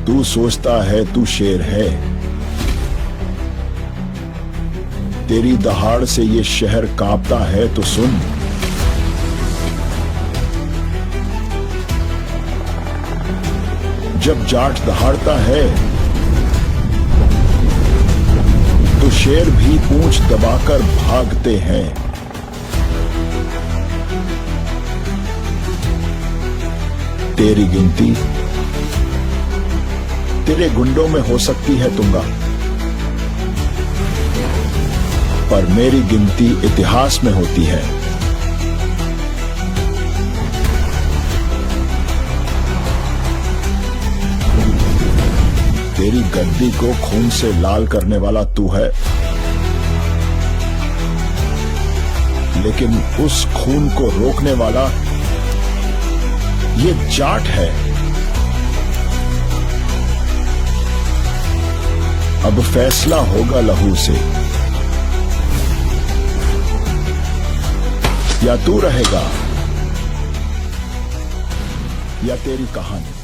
तू सोचता है तू शेर है, तेरी दहाड़ से ये शहर कांपता है तो सुन। जब जाट दहाड़ता है तो शेर भी पूंछ दबाकर भागते हैं। तेरी गिनती तेरे गुंडों में हो सकती है तुंगा, पर मेरी गिनती इतिहास में होती है। तेरी गद्दी को खून से लाल करने वाला तू है, लेकिन उस खून को रोकने वाला ये जाट है। अब फैसला होगा लहू से, या तू रहेगा या तेरी कहानी।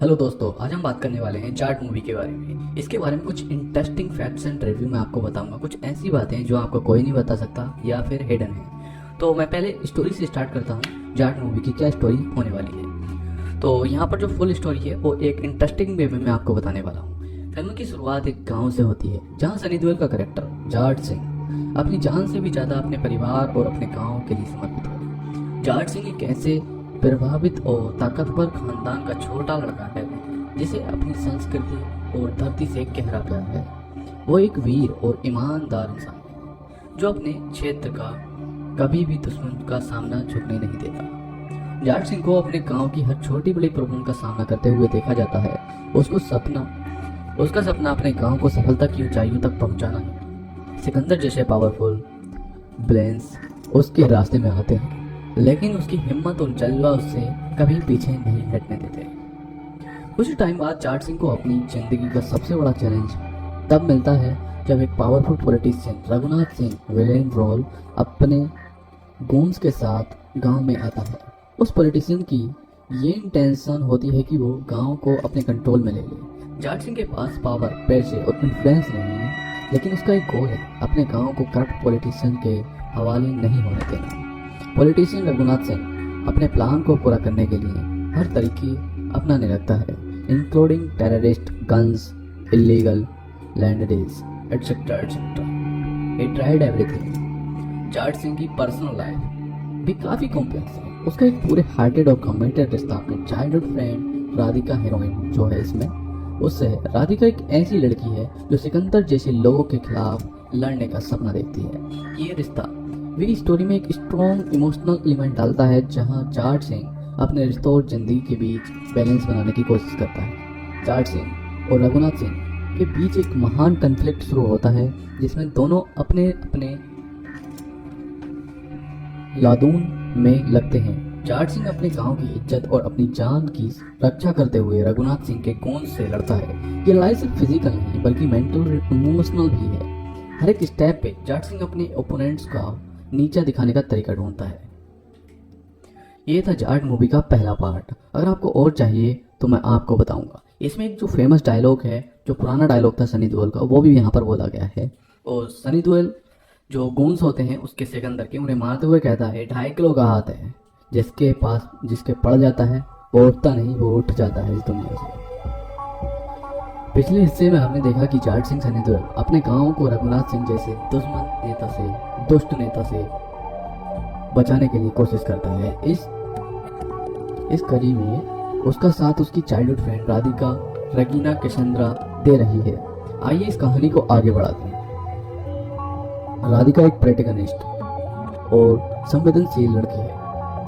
हेलो दोस्तों, आज हम बात करने वाले हैं जाट मूवी के बारे में। इसके बारे में कुछ इंटरेस्टिंग फैक्ट्स एंड रिव्यू मैं आपको बताऊंगा। कुछ ऐसी बातें जो आपको कोई नहीं बता सकता या फिर हिडन है। तो मैं पहले स्टोरी से स्टार्ट करता हूँ, जाट मूवी की क्या स्टोरी होने वाली है। तो यहाँ पर जो फुल स्टोरी है वो एक इंटरेस्टिंग वे में मैं आपको बताने वाला हूँ। फिल्म की शुरुआत एक गाँव से होती है जहाँ सनी देओल का करेक्टर जाट सिंह अपनी जान से भी ज़्यादा अपने परिवार और अपने गाँव के लिए समर्पित है। जाट सिंह एक ऐसे प्रभावित और ताकतवर खानदान का छोटा लड़का है जिसे अपनी संस्कृति और धरती से गहरा प्यार है। वो एक वीर और ईमानदार इंसान है जो अपने क्षेत्र का कभी भी दुश्मन का सामना झुकने नहीं देता। जाट सिंह को अपने गांव की हर छोटी बड़ी प्रॉब्लम का सामना करते हुए देखा जाता है। उसका सपना अपने गांव को सफलता की ऊंचाइयों तक पहुंचाना है। सिकंदर जैसे पावरफुल ब्लेंस उसके रास्ते में आते हैं, लेकिन उसकी हिम्मत और जज्बा उससे कभी पीछे नहीं हटने देते। कुछ टाइम बाद जाट सिंह को अपनी जिंदगी का सबसे बड़ा चैलेंज तब मिलता है जब एक powerful politician Raghunath Singh villain role अपने गूंज के साथ गांव में आता है। उस पॉलिटिशियन की ये इंटेंशन होती है कि वो गांव को अपने कंट्रोल में ले ले। जाट सिंह के पास पावर, पैसे और इन्फ्लुएंस नहीं है, लेकिन उसका एक गोल है अपने गांव को करप्ट पॉलिटिशियन के हवाले नहीं होने देना। पॉलिटिशियन रघुनाथ सिंह अपने प्लान को पूरा करने के लिए हर तरीके अपनाने लगता है, including terrorist, guns, illegal land deals etcetera etcetera. He tried everything. Jat Singh की पर्सनल लाइफ भी काफी कॉम्प्लेक्स है। उसका एक पूरे हार्टेड और कमिटेड रिश्ता अपने चाइल्डहुड फ्रेंड राधिका, हीरोइन जो है इसमें, उससे है। राधिका एक ऐसी लड़की है जो सिकंदर जैसे लोगों के खिलाफ लड़ने का सपना देखती है। ये रिश्ता भी स्टोरी में एक स्ट्रॉन्ग इमोशनल एलिमेंट डालता है, जहां जाट सिंह अपने रिश्तों और जिंदगी के बीच बैलेंस बनाने की कोशिश करता है। जाट सिंह और रघुनाथ सिंह के बीच एक महान कन्फ्लिक्ट शुरू होता है जिसमें दोनों अपने अपने लादून में लगते हैं। जाट सिंह अपने गांव की इज्जत और अपनी जान की रक्षा करते हुए रघुनाथ सिंह के गूंज से लड़ता है। ये लड़ाई सिर्फ फिजिकल नहीं बल्कि मेंटल और इमोशनल भी है। हर एक स्टेप पे जाट सिंह अपने ओपोनेंट्स का नीचा दिखाने का तरीका ढूंढता है। ये था जाट मूवी का पहला पार्ट। अगर आपको और चाहिए तो मैं आपको बताऊंगा। इसमें एक जो फेमस डायलॉग है, जो पुराना डायलॉग था सनी देओल का, वो भी यहाँ पर बोला गया है। और सनी देओल जो गूंस होते हैं उसके सिकंदर के उन्हें मारते हुए कहता है, 2.5 किलो का हाथ है, जिसके पड़ जाता है वो उठता नहीं, वो उठ जाता है इस दुनिया से। पिछले हिस्से में हमने देखा कि जाट सिंह सनी देओल अपने गांव को रघुनाथ सिंह जैसे दुष्ट नेता से बचाने के लिए कोशिश करता है। इस कड़ी में उसका साथ उसकी चाइल्डहुड फ्रेंड राधिका रगीना किशंद्रा दे रही है। आइए इस कहानी को आगे बढ़ाते हैं। राधिका एक प्रोटैगनिस्ट और संवेदनशील लड़की है।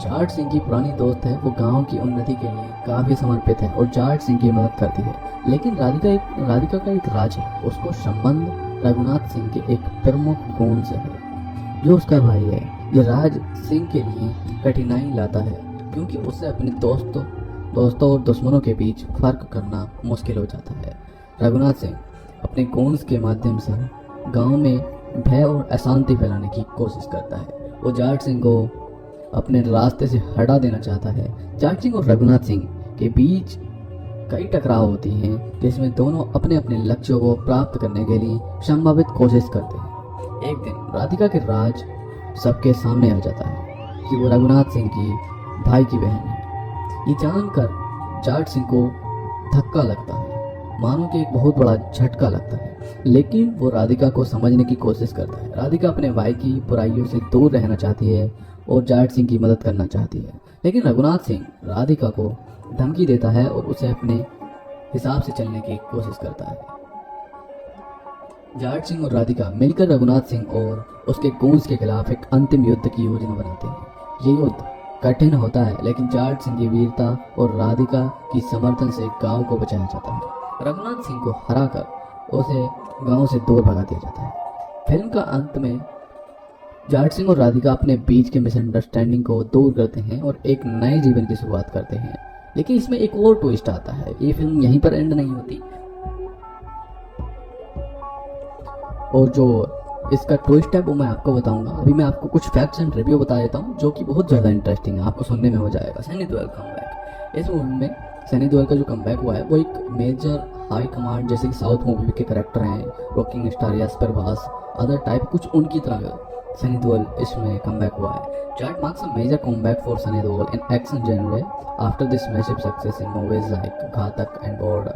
जाट सिंह की पुरानी दोस्त है। वो गांव की उन्नति के लिए काफी समर्पित है और जाट सिंह की मदद करती है। लेकिन राधिका का एक राज है। उसको संबंध रघुनाथ सिंह के एक प्रमुख गुण से है जो उसका भाई है। ये राज सिंह के लिए कठिनाई लाता है क्योंकि उसे अपने दोस्तों और दुश्मनों के बीच फर्क करना मुश्किल हो जाता है। रघुनाथ सिंह अपने गुण के माध्यम से गांव में भय और अशांति फैलाने की कोशिश करता है। वो जाट सिंह को अपने रास्ते से हटा देना चाहता है। जाट सिंह और रघुनाथ सिंह के बीच कई टकराव होती हैं जिसमें दोनों अपने अपने लक्ष्यों को प्राप्त करने के लिए संभावित कोशिश करते हैं। एक दिन राधिका के राज सबके सामने आ जाता है कि वो रघुनाथ सिंह की भाई की बहन है। ये जानकर जाट सिंह को धक्का लगता है, मानो कि एक बहुत बड़ा झटका लगता है। लेकिन वो राधिका को समझने की कोशिश करता है। राधिका अपने भाई की बुराइयों से दूर रहना चाहती है और जाट सिंह की मदद करना चाहती है। लेकिन रघुनाथ सिंह राधिका को धमकी देता है और उसे अपने हिसाब से चलने की कोशिश करता है। जाट सिंह और राधिका मिलकर रघुनाथ सिंह और उसके गूंज के खिलाफ एक अंतिम युद्ध की योजना बनाते हैं। ये युद्ध कठिन होता है लेकिन जाट सिंह की वीरता और राधिका की समर्थन से गांव को बचाया जाता है। रघुनाथ सिंह को हराकर उसे गांव से दूर भगा दिया जाता है। फिल्म का अंत में जाट सिंह और राधिका अपने बीच के मिसअंडरस्टैंडिंग को दूर करते हैं और एक नए जीवन की शुरुआत करते हैं। लेकिन इसमें एक और ट्विस्ट आता है। ये फिल्म यहीं पर एंड नहीं होती और जो इसका ट्विस्ट है वो मैं आपको बताऊंगा। अभी मैं आपको कुछ फैक्ट्स एंड रिव्यू बता देता हूँ जो कि बहुत ज़्यादा इंटरेस्टिंग है, आपको सुनने में हो जाएगा। सनी देओल कमबैक। इस मूवी में सनी देओल का जो कमबैक हुआ है वो एक मेजर हाई कमांड जैसे कि साउथ मूवी के कैरेक्टर हैं रॉकिंग स्टार यास्पर वास अदर टाइप कुछ उनकी तरह सनी देओल इसमें कमबैक हुआ है. Jared marks a major comeback for Sunny Deol in action genre after this massive success in movies like Ghatak and Border.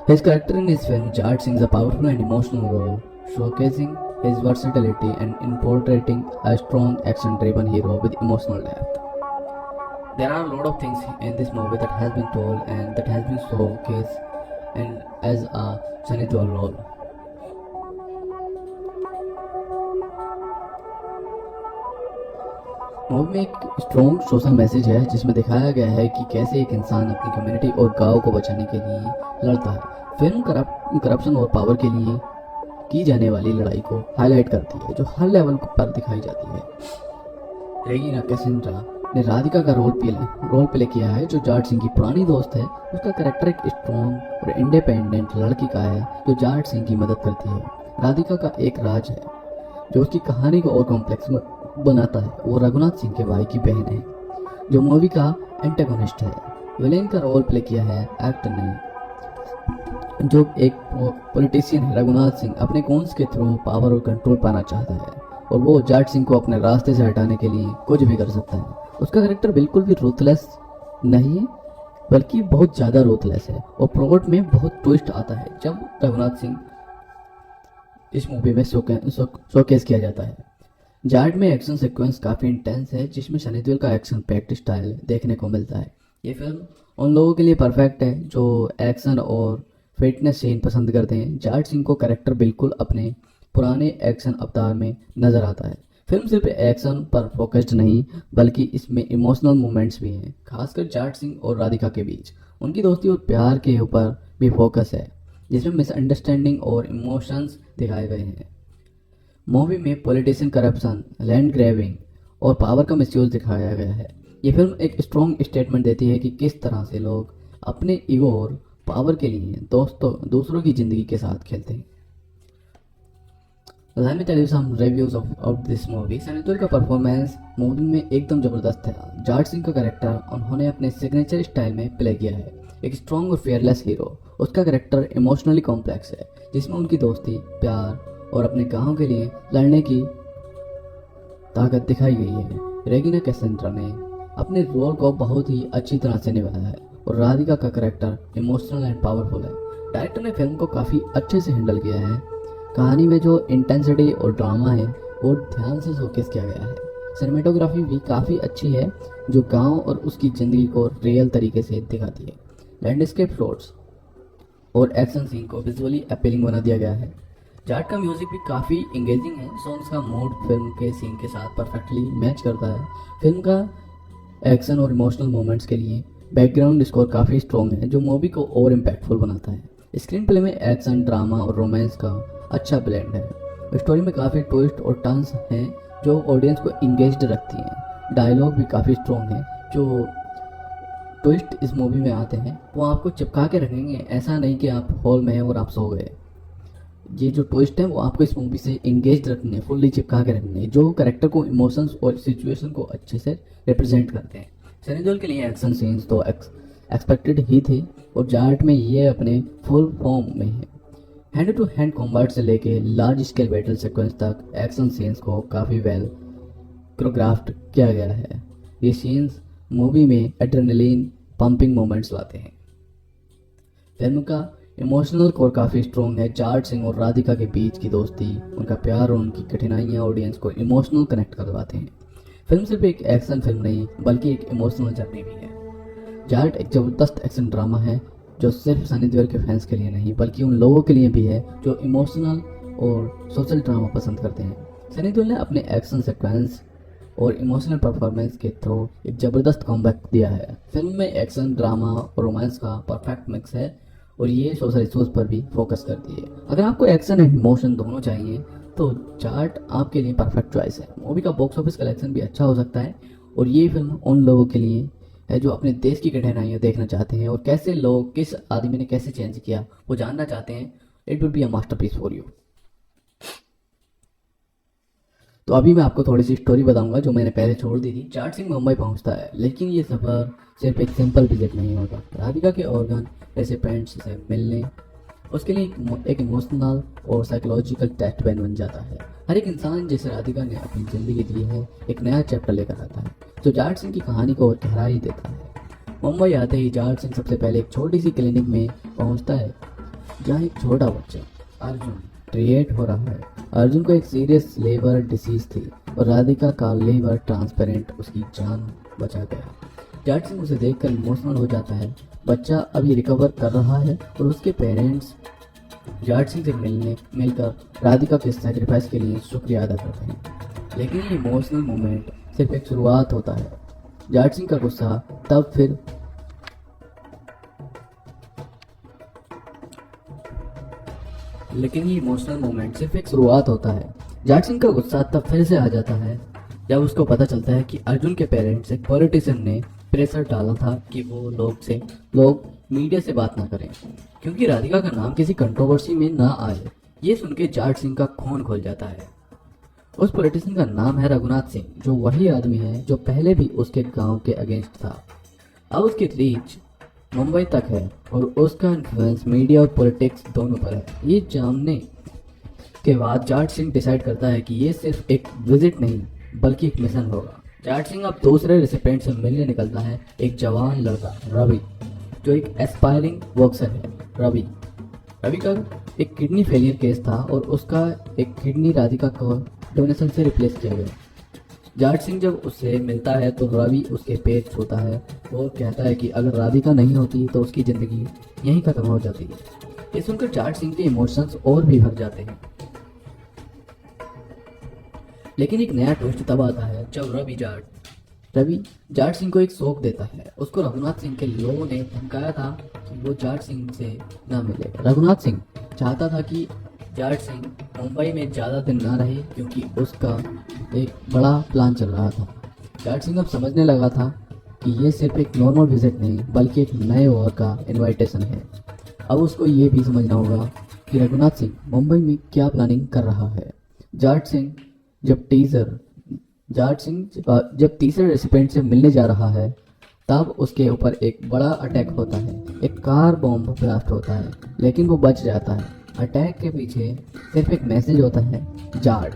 His character in this film, Jared sings a powerful and emotional role, showcasing his versatility and in portraying a strong action-driven hero with emotional depth. There are a lot of things in this movie that has been told and that has been showcased and as a Sunny Deol role. Movie में एक strong social message है जिसमें दिखाया गया है कि कैसे एक इंसान अपनी कम्युनिटी और गांव को बचाने के लिए लड़ता है. फिल्म करप्शन और पावर के लिए की जाने वाली लड़ाई को हाईलाइट करती है जो हर लेवल पर दिखाई जाती है. रेगिना कैसेंड्रा ने राधिका का रोल प्ले किया है जो जाट सिंह की पुरानी दोस्त है. उसका कैरेक्टर एक स्ट्रॉन्ग और इंडिपेंडेंट लड़की का है जो जाट सिंह की मदद करती है. राधिका का एक राज है जो उसकी कहानी को और कॉम्प्लेक्स बनाता है. वो रघुनाथ सिंह के भाई की बहन है जो मूवी का एंटेगोनिस्ट है. विलेन का रोल प्ले किया है एक्टर ने जो एक पॉलिटिशियन है. रघुनाथ सिंह अपने कॉन्स के थ्रू पावर और कंट्रोल पाना चाहता है और वो जाट सिंह को अपने रास्ते से हटाने के लिए कुछ भी कर सकता है. उसका कैरेक्टर बिल्कुल भी रूथलेस नहीं है बल्कि बहुत ज़्यादा रूथलेस है और प्लॉट में बहुत ट्विस्ट आता है जब रघुनाथ सिंह इस मूवी में शोकेस किया जाता है. जाट में एक्शन सीक्वेंस काफ़ी इंटेंस है जिसमें सनी देओल का एक्शन पैक्ड स्टाइल देखने को मिलता है. ये फिल्म उन लोगों के लिए परफेक्ट है जो एक्शन और फिटनेस सीन पसंद करते हैं. जाट सिंह को कैरेक्टर बिल्कुल अपने पुराने एक्शन अवतार में नज़र आता है. फिल्म सिर्फ एक्शन पर फोकस्ड नहीं बल्कि इसमें इमोशनल मोमेंट्स भी हैं खासकर जाट सिंह और राधिका के बीच. उनकी दोस्ती और प्यार के ऊपर भी फोकस है जिसमें मिसअंडरस्टैंडिंग और इमोशंस दिखाए गए हैं. मूवी में पॉलिटिशियन करप्शन लैंड ग्रैबिंग और पावर का मिसयूज दिखाया गया है. ये फिल्म एक स्ट्रॉन्ग स्टेटमेंट देती है कि किस तरह से लोग अपने ईगो और पावर के लिए दूसरों की ज़िंदगी के साथ खेलते हैं. Let me tell you some reviews of this movie. Sunny Deol का परफॉर्मेंस मूवी में एकदम ज़बरदस्त है. जाट सिंह का कैरेक्टर उन्होंने अपने सिग्नेचर स्टाइल में प्ले किया है. एक स्ट्रॉन्ग और फेयरलेस हीरो. उसका कैरेक्टर इमोशनली कॉम्प्लेक्स है जिसमें उनकी दोस्ती प्यार और अपने गांव के लिए लड़ने की ताकत दिखाई गई है. रेगिना कैसेंड्रा ने अपने रोल को बहुत ही अच्छी तरह से निभाया है और राधिका का कैरेक्टर इमोशनल एंड पावरफुल है. डायरेक्टर ने फिल्म को काफ़ी अच्छे से हैंडल किया है. कहानी में जो इंटेंसिटी और ड्रामा है वो ध्यान से शोकेस किया गया है. सिनेमेटोग्राफी भी काफ़ी अच्छी है जो गांव और उसकी ज़िंदगी को रियल तरीके से दिखाती है. लैंडस्केप शॉट्स और एक्शन सीन को विजुअली अपीलिंग बना दिया गया है. जाट का म्यूजिक भी काफ़ी इंगेजिंग है. सॉन्ग्स का मूड फिल्म के सीन के साथ परफेक्टली मैच करता है. फिल्म का एक्शन और इमोशनल मोमेंट्स के लिए बैकग्राउंड स्कोर काफ़ी स्ट्रॉन्ग है जो मूवी को और इम्पैक्टफुल बनाता है. स्क्रीन प्ले में एक्शन ड्रामा और रोमांस का अच्छा ब्लेंड है. स्टोरी में काफ़ी ट्विस्ट और टर्न्स हैं जो ऑडियंस को इंगेज्ड रखती हैं. डायलॉग भी काफ़ी स्ट्रॉन्ग है. जो ट्विस्ट इस मूवी में आते हैं वो आपको चिपका के रखेंगे. ऐसा नहीं कि आप हॉल में हैं और आप सो गए. ये जो ट्विस्ट है वो आपको इस मूवी से इंगेज रखने फुल्ली चिपका के रखने जो कैरेक्टर को इमोशंस और सिचुएशन को अच्छे से रिप्रेजेंट करते हैं. सनी देओल के लिए एक्शन सीन्स तो एक्सपेक्टेड ही थे और जाट में ये अपने फुल फॉर्म में है. हैंड टू हैंड कॉम्बैट से लेके लार्ज स्केल बैटल सीक्वेंस तक एक्शन सीन्स को काफ़ी वेल कोरियोग्राफ्ड किया गया है. ये सीन्स मूवी में एड्रेनलिन पंपिंग मोमेंट्स लाते हैं. फिल्म का इमोशनल कोर काफ़ी स्ट्रॉन्ग है. जाट सिंह और राधिका के बीच की दोस्ती उनका प्यार और उनकी कठिनाइयाँ ऑडियंस को इमोशनल कनेक्ट करवाते हैं. फिल्म सिर्फ एक एक्शन फिल्म नहीं बल्कि एक इमोशनल जर्नी भी है. जाट एक ज़बरदस्त एक्शन ड्रामा है जो सिर्फ सनी देओल के फैंस के लिए नहीं बल्कि उन लोगों के लिए भी है जो इमोशनल और सोशल ड्रामा पसंद करते हैं. सनी देओल ने अपने एक्शन सीक्वेंस और इमोशनल परफॉर्मेंस के थ्रू एक ज़बरदस्त कॉमबैक दिया है. फिल्म में एक्शन ड्रामा और रोमांस का परफेक्ट मिक्स है और ये सोशल इश्यूज पर भी फोकस करती है. अगर आपको एक्शन एंड इमोशन दोनों चाहिए तो जाट आपके लिए परफेक्ट चॉइस है. मूवी का बॉक्स ऑफिस कलेक्शन भी अच्छा हो सकता है और ये फिल्म उन लोगों के लिए है जो अपने देश की कठिनाइयाँ देखना चाहते हैं और कैसे लोग किस आदमी ने कैसे चेंज किया वो जानना चाहते हैं. It will be a masterpiece for you. तो अभी मैं आपको थोड़ी सी स्टोरी बताऊंगा जो मैंने पहले छोड़ दी थी। जाट सिंह मुंबई पहुंचता है, लेकिन ये सफ़र सिर्फ एक सिंपल विजिट नहीं होता। राधिका के ऑर्गन रेसिपेंट्स से मिलने उसके लिए एक इमोशनल और साइकोलॉजिकल टेस्ट बैन बन जाता है। हर एक इंसान जिसे राधिका ने अपनी ज़िंदगी दी है एक नया चैप्टर लेकर आता है जो जाट सिंह की कहानी को और गहराई देता है। मुंबई आते ही जाट सिंह सबसे पहले एक छोटी सी क्लिनिक में पहुंचता है जहाँ एक छोटा बच्चा अर्जुन ट्रीट हो रहा है। अर्जुन को एक सीरियस लेबर डिसीज थी और राधिका का लेबर ट्रांसपेरेंट उसकी जान बचा गया। जाट सिंह उसे देखकर इमोशनल हो जाता है। बच्चा अभी रिकवर कर रहा है और उसके पेरेंट्स जाट सिंह से मिलकर राधिका के सेक्रीफाइस के लिए शुक्रिया अदा करते हैं। लेकिन ये इमोशनल मोमेंट सिर्फ एक शुरुआत होता है। जाट सिंह का गुस्सा तब फिर लेकिन ये इमोशनल मोमेंट सिर्फ एक शुरुआत होता है। जाट सिंह का गुस्सा तब फिर से आ जाता है जब उसको पता चलता है कि अर्जुन के पेरेंट्स एक पॉलिटिशियन ने प्रेशर डाला था कि वो लोग मीडिया से बात ना करें क्योंकि राधिका का नाम किसी कंट्रोवर्सी में ना आए। ये सुन के जाट सिंह का खून खोल जाता है। उस पॉलिटिशियन का नाम है रघुनाथ सिंह, जो वही आदमी है जो पहले भी उसके गांव के अगेंस्ट था। अब उसकी रीच मुंबई तक है और उसका इन्फ्लुएंस मीडिया और पॉलिटिक्स दोनों पर है। ये जानने के बाद जाट सिंह डिसाइड करता है कि ये सिर्फ एक विजिट नहीं बल्कि एक मिशन होगा। जाट सिंह अब दूसरे रेसिपेंट से मिलने निकलता है, एक जवान लड़का रवि जो एक एस्पायरिंग बॉक्सर है। रवि का एक किडनी फेलियर केस था और उसका एक किडनी राधिका को डोनेशन से रिप्लेस किया गया। जाट सिंह जब उससे मिलता है तो रवि उसके पेट छूता है और कहता है कि अगर राधिका नहीं होती तो उसकी ज़िंदगी यहीं खत्म हो जाती है। ये सुनकर जाट सिंह के इमोशंस और भी भर जाते हैं। लेकिन एक नया ट्विस्ट तब आता है जब रवि जाट सिंह को एक शौक देता है। उसको रघुनाथ सिंह के लोगों ने धमकाया था कि वो जाट सिंह से ना मिले। रघुनाथ सिंह चाहता था कि जाट सिंह मुंबई में ज़्यादा दिन ना रहे क्योंकि उसका एक बड़ा प्लान चल रहा था। जाट सिंह अब समझने लगा था कि ये सिर्फ एक नॉर्मल विजिट नहीं बल्कि एक नए वॉर का इनविटेशन है। अब उसको ये भी समझना होगा कि रघुनाथ सिंह मुंबई में क्या प्लानिंग कर रहा है। जब तीसरे रेसिपेंट से मिलने जा रहा है तब उसके ऊपर एक बड़ा अटैक होता है। एक कार बॉम्ब ब्लास्ट होता है लेकिन वो बच जाता है। अटैक के पीछे सिर्फ एक मैसेज होता है, जाट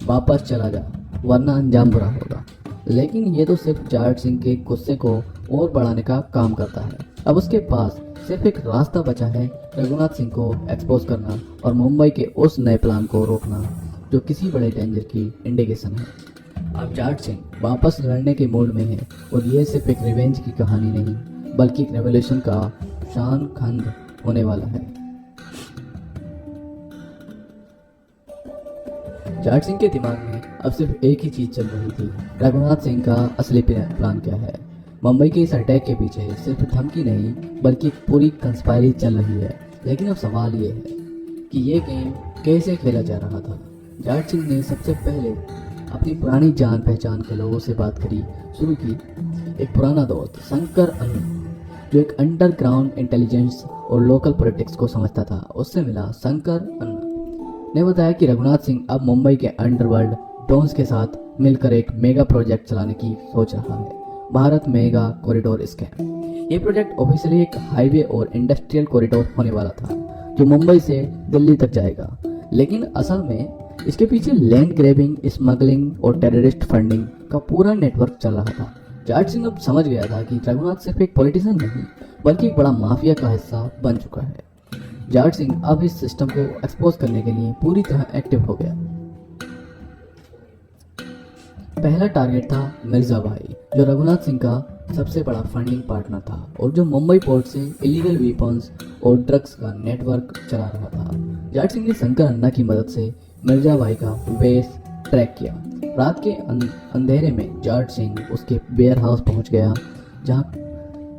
वापस चला जा वरना अंजाम बुरा होगा। लेकिन ये तो सिर्फ जाट सिंह के गुस्से को और बढ़ाने का काम करता है। अब उसके पास सिर्फ एक रास्ता बचा है, रघुनाथ सिंह को एक्सपोज करना और मुंबई के उस नए प्लान को रोकना जो किसी बड़े डेंजर की इंडिकेशन है। अब जाट सिंह वापस लड़ने के मूड में है और ये सिर्फ एक रिवेंज की कहानी नहीं बल्कि एक रेवोल्यूशन का शान खंड होने वाला है। जाट सिंह के दिमाग में अब सिर्फ एक ही चीज चल रही थी, रघुनाथ सिंह का असली प्लान क्या है। मुंबई के इस अटैक के पीछे सिर्फ धमकी नहीं बल्कि एक पूरी कंस्पायरी चल रही है। लेकिन अब सवाल ये है कि ये गेम कैसे खेला जा रहा था। जाट सिंह ने सबसे पहले अपनी पुरानी जान पहचान के लोगों से बात शुरू की। एक पुराना दोस्त शंकर अन्ना जो एक अंडरग्राउंड इंटेलिजेंस और लोकल पॉलिटिक्स को समझता था, उससे मिला। शंकर अन्ना ने बताया कि रघुनाथ सिंह अब मुंबई के अंडरवर्ल्ड डॉन्स के साथ मिलकर एक मेगा प्रोजेक्ट चलाने की सोच रहा है, भारत मेगा कॉरिडोर स्कैम। ये प्रोजेक्ट ऑफिशियली एक हाईवे और इंडस्ट्रियल कॉरिडोर होने वाला था जो मुंबई से दिल्ली तक जाएगा। लेकिन असल में इसके पीछे लैंड ग्रैबिंग, स्मगलिंग और टेररिस्ट फंडिंग का पूरा नेटवर्क चल रहा था। जाट सिंह अब समझ गया था कि रघुनाथ सिर्फ एक पॉलिटिशियन नहीं बल्कि एक बड़ा माफिया का हिस्सा बन चुका है। जाट सिंह अब इस सिस्टम को एक्सपोज करने के लिए पूरी तरह एक्टिव हो गया। पहला टारगेट था मिर्जा भाई, जो रघुनाथ सिंह का सबसे बड़ा फंडिंग पार्टनर था और जो मुंबई पोर्ट से इलीगल वेपन्स और ड्रग्स का नेटवर्क चला रहा था। जाट सिंह ने शंकर अन्ना की मदद से मिर्जा भाई का बेस ट्रैक किया। रात के अंधेरे में जाट सिंह उसके वेयर हाउस पहुंच गया जहां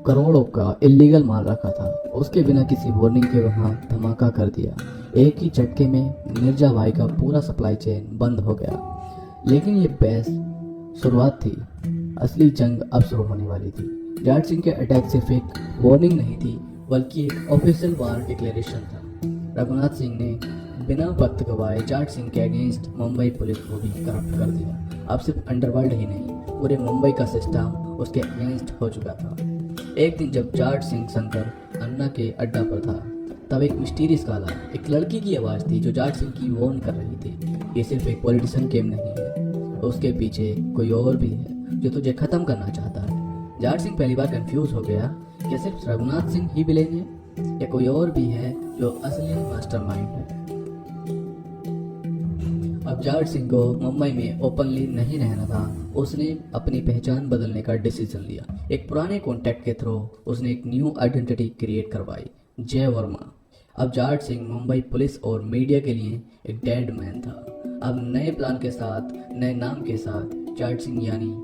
करोड़ों का इलीगल माल रखा था। उसके बिना किसी वार्निंग के वहां धमाका कर दिया। एक ही झटके में मिर्जा भाई का पूरा सप्लाई चेन बंद हो गया। लेकिन ये बहस शुरुआत थी, असली जंग अब शुरू होने वाली थी। जाट सिंह के अटैक सिर्फ एक वार्निंग नहीं थी बल्कि एक ऑफिशियल वार डिक्लेरेशन था। रघुनाथ सिंह ने बिना वक्त गवाए जाट सिंह के अगेंस्ट मुंबई पुलिस को भी करप्ट कर दिया। अब सिर्फ अंडरवर्ल्ड ही नहीं, पूरे मुंबई का सिस्टम उसके अगेंस्ट हो चुका था। एक दिन जब जाट सिंह शंकर अन्ना के अड्डा पर था, तब एक मिस्टीरियस कॉलर, एक लड़की की आवाज़ थी जो जाट सिंह की वार्न कर रही थी, ये सिर्फ एक पॉलिटिशियन गेम नहीं है, उसके पीछे कोई और भी है जो तुझे ख़त्म करना चाहता है। जाट सिंह पहली बार कंफ्यूज हो गया कि सिर्फ रघुनाथ सिंह ही विलेन है या कोई और भी है जो असली मास्टरमाइंड है। अब जाट सिंह को मुंबई में ओपनली नहीं रहना था, उसने अपनी पहचान बदलने का डिसीजन लिया। एक पुराने कॉन्टैक्ट के थ्रू उसने एक न्यू आइडेंटिटी क्रिएट करवाई, जय वर्मा। अब जाट सिंह मुंबई पुलिस और मीडिया के लिए एक डेड मैन था। अब नए प्लान के साथ, नए नाम के साथ जाट सिंह यानी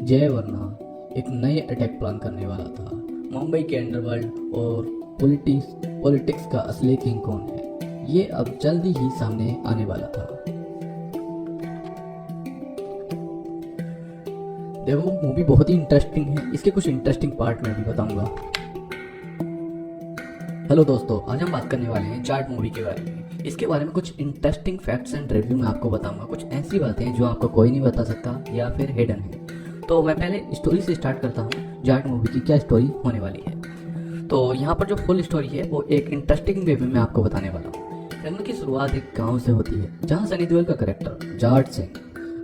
जय वर्मा एक नए अटैक प्लान करने वाला था। मुंबई के अंडरवर्ल्ड और पॉलिटिक्स का असली किंग कौन है, ये अब जल्दी ही सामने आने वाला था। देखो, मूवी बहुत ही इंटरेस्टिंग है, इसके कुछ इंटरेस्टिंग पार्ट मैं भी बताऊंगा। हेलो दोस्तों, आज हम बात करने वाले हैं जाट मूवी के बारे में। इसके बारे में कुछ इंटरेस्टिंग फैक्ट्स एंड रिव्यू मैं आपको बताऊंगा, कुछ ऐसी बातें जो आपको कोई नहीं बता सकता या फिर हिडन है। तो मैं पहले स्टोरी से स्टार्ट करता हूँ, जाट मूवी की क्या स्टोरी होने वाली है। तो यहाँ पर जो फुल स्टोरी है वो एक इंटरेस्टिंग वे में मैं आपको बताने वाला हूँ। फिल्म की शुरुआत एक गांव से होती है जहाँ सनी देओल का कैरेक्टर जाट सिंह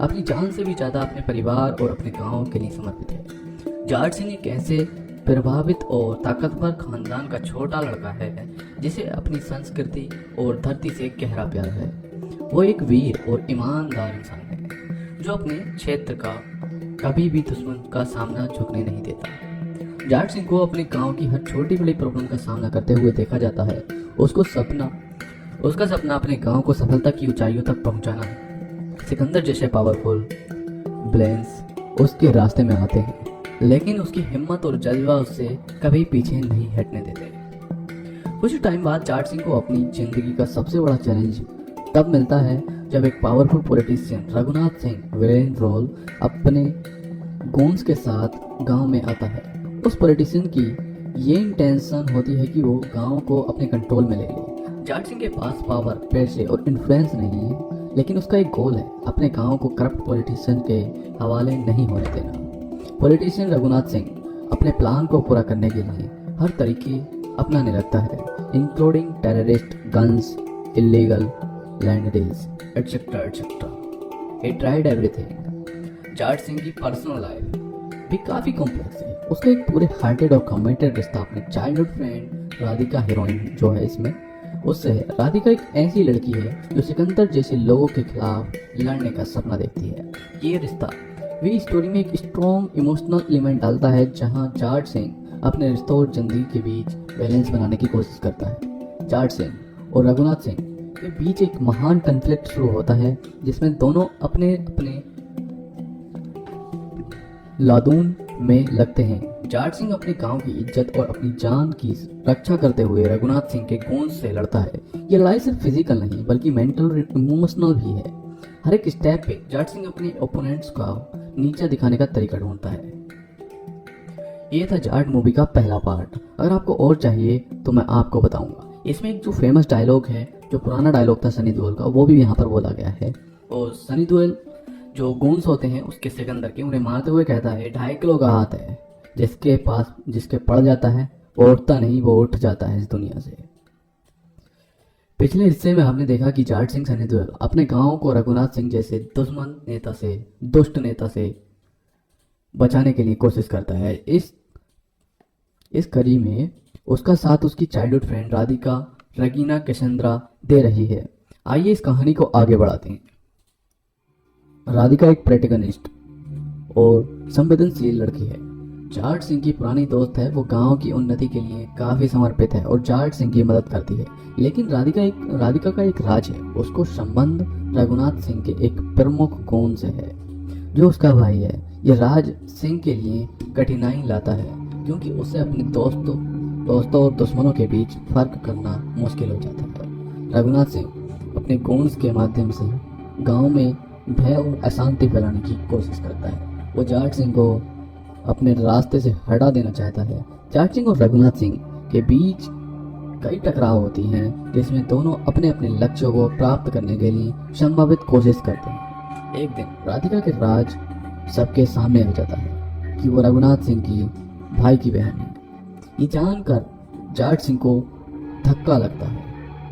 अपनी जान से भी ज़्यादा अपने परिवार और अपने गांव के लिए समर्पित है। जाट सिंह एक ऐसे प्रभावित और ताकतवर खानदान का छोटा लड़का है जिसे अपनी संस्कृति और धरती से गहरा प्यार है। वो एक वीर और ईमानदार इंसान है जो अपने क्षेत्र का कभी भी दुश्मन का सामना झुकने नहीं देता। जाट सिंह को अपने गांव की हर छोटी बड़ी प्रॉब्लम का सामना करते हुए देखा जाता है। उसका सपना अपने गांव को सफलता की ऊंचाइयों तक पहुंचाना है। सिकंदर जैसे पावरफुल ब्लेंस उसके रास्ते में आते हैं, लेकिन उसकी हिम्मत और जज्बा उससे कभी पीछे नहीं हटने देते। कुछ टाइम बाद जाट सिंह को अपनी जिंदगी का सबसे बड़ा चैलेंज तब मिलता है जब एक powerful politician Raghunath Singh villain role अपने गोन्स के साथ गांव में आता है। उस पॉलिटिशियन की ये इंटेंशन होती है कि वो गांव को अपने कंट्रोल में ले ले। जाट सिंह के पास पावर, पैसे और इन्फ्लुएंस नहीं है, लेकिन उसका एक गोल है, अपने गांव को करप्ट पॉलिटिशियन के हवाले नहीं होने देना। पॉलिटिशियन रघुनाथ सिंह अपने प्लान को पूरा करने के लिए हर तरीके अपनाने लगता है, including terrorist, guns, illegal land deals, etcetera etcetera. He tried everything. Jat Singh की पर्सनल लाइफ भी काफी कॉम्प्लेक्स है। उसका एक पूरे हार्टेड और कमिटेड रिश्ता अपने चाइल्डहुड फ्रेंड राधिका, हीरोइन जो है इसमें, उससे है। राधिका एक ऐसी लड़की है जो सिकंदर जैसे लोगों के खिलाफ लड़ने का सपना देखती है। ये रिश्ता भी स्टोरी में एक स्ट्रॉन्ग इमोशनल एलिमेंट डालता है, जहां जाट सिंह अपने रिश्तों और जिंदगी के बीच बैलेंस बनाने की कोशिश करता है। जाट सिंह और रघुनाथ सिंह के बीच एक महान कॉन्फ्लिक्ट शुरू होता है जिसमें दोनों अपने अपने लादून में लगते हैं। जाट सिंह अपने गांव की इज्जत और अपनी जान की रक्षा करते हुए रघुनाथ सिंह के गोंद से लड़ता है। ये लड़ाई सिर्फ फिजिकल नहीं बल्कि मेंटल और इमोशनल भी है। हर एक स्टेप पे जाट सिंह अपने ओपोनेंट्स का नीचा दिखाने का तरीका ढूंढता है। ये था जाट मूवी का पहला पार्ट। अगर आपको और चाहिए तो मैं आपको बताऊंगा। इसमें एक जो फेमस डायलॉग है, जो पुराना डायलॉग था सनी देओल का, वो भी यहाँ पर बोला गया है। और सनी देओल जो गोंस होते हैं उसके सिकंदर के, उन्हें मारते हुए कहता है 2.5 किलो का हाथ है, जिसके पड़ जाता है वो उठता नहीं, वो उठ जाता है इस दुनिया से। पिछले हिस्से में हमने देखा कि जाट सिंह सनी देओल अपने गांव को रघुनाथ सिंह जैसे दुष्ट नेता से बचाने के लिए कोशिश करता है। इस कड़ी में उसका साथ उसकी चाइल्डहुड फ्रेंड राधिका रगीना कैसेंड्रा दे रही है। आइए इस कहानी को आगे बढ़ाते हैं। राधिका एक प्रोटैगनिस्ट और संवेदनशील लड़की है। जाट सिंह की पुरानी दोस्त है। वो गांव की उन्नति के लिए काफी समर्पित है और जाट सिंह की मदद करती है। लेकिन राधिका का एक राज है। उसको संबंध रघुनाथ सिंह के एक प्रमुख गोंद से है जो उसका भाई है। ये राज सिंह के लिए कठिनाई लाता है क्योंकि उसे अपने दोस्तों और दुश्मनों के बीच फर्क करना मुश्किल हो जाता है। रघुनाथ सिंह अपने गोंद के माध्यम से गांव में भय और अशांति फैलाने की कोशिश करता है। वो जाट सिंह को अपने रास्ते से हटा देना चाहता है। जाट सिंह और रघुनाथ सिंह के बीच कई टकराव होती हैं जिसमें दोनों अपने अपने लक्ष्यों को प्राप्त करने के लिए संभावित कोशिश करते हैं। एक दिन राधिका के राज सबके सामने आ जाता है कि वो रघुनाथ सिंह की भाई की बहन है। ये जानकर जाट सिंह को धक्का लगता है,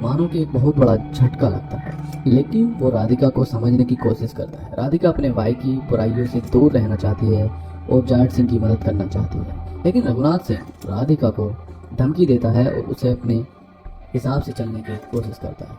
मानो कि एक बहुत बड़ा झटका लगता है, लेकिन वो राधिका को समझने की कोशिश करता है। राधिका अपने भाई की बुराइयों से दूर रहना चाहती है और जाट सिंह की मदद करना चाहती है, लेकिन रघुनाथ सिंह राधिका को धमकी देता है और उसे अपने हिसाब से चलने की कोशिश करता है।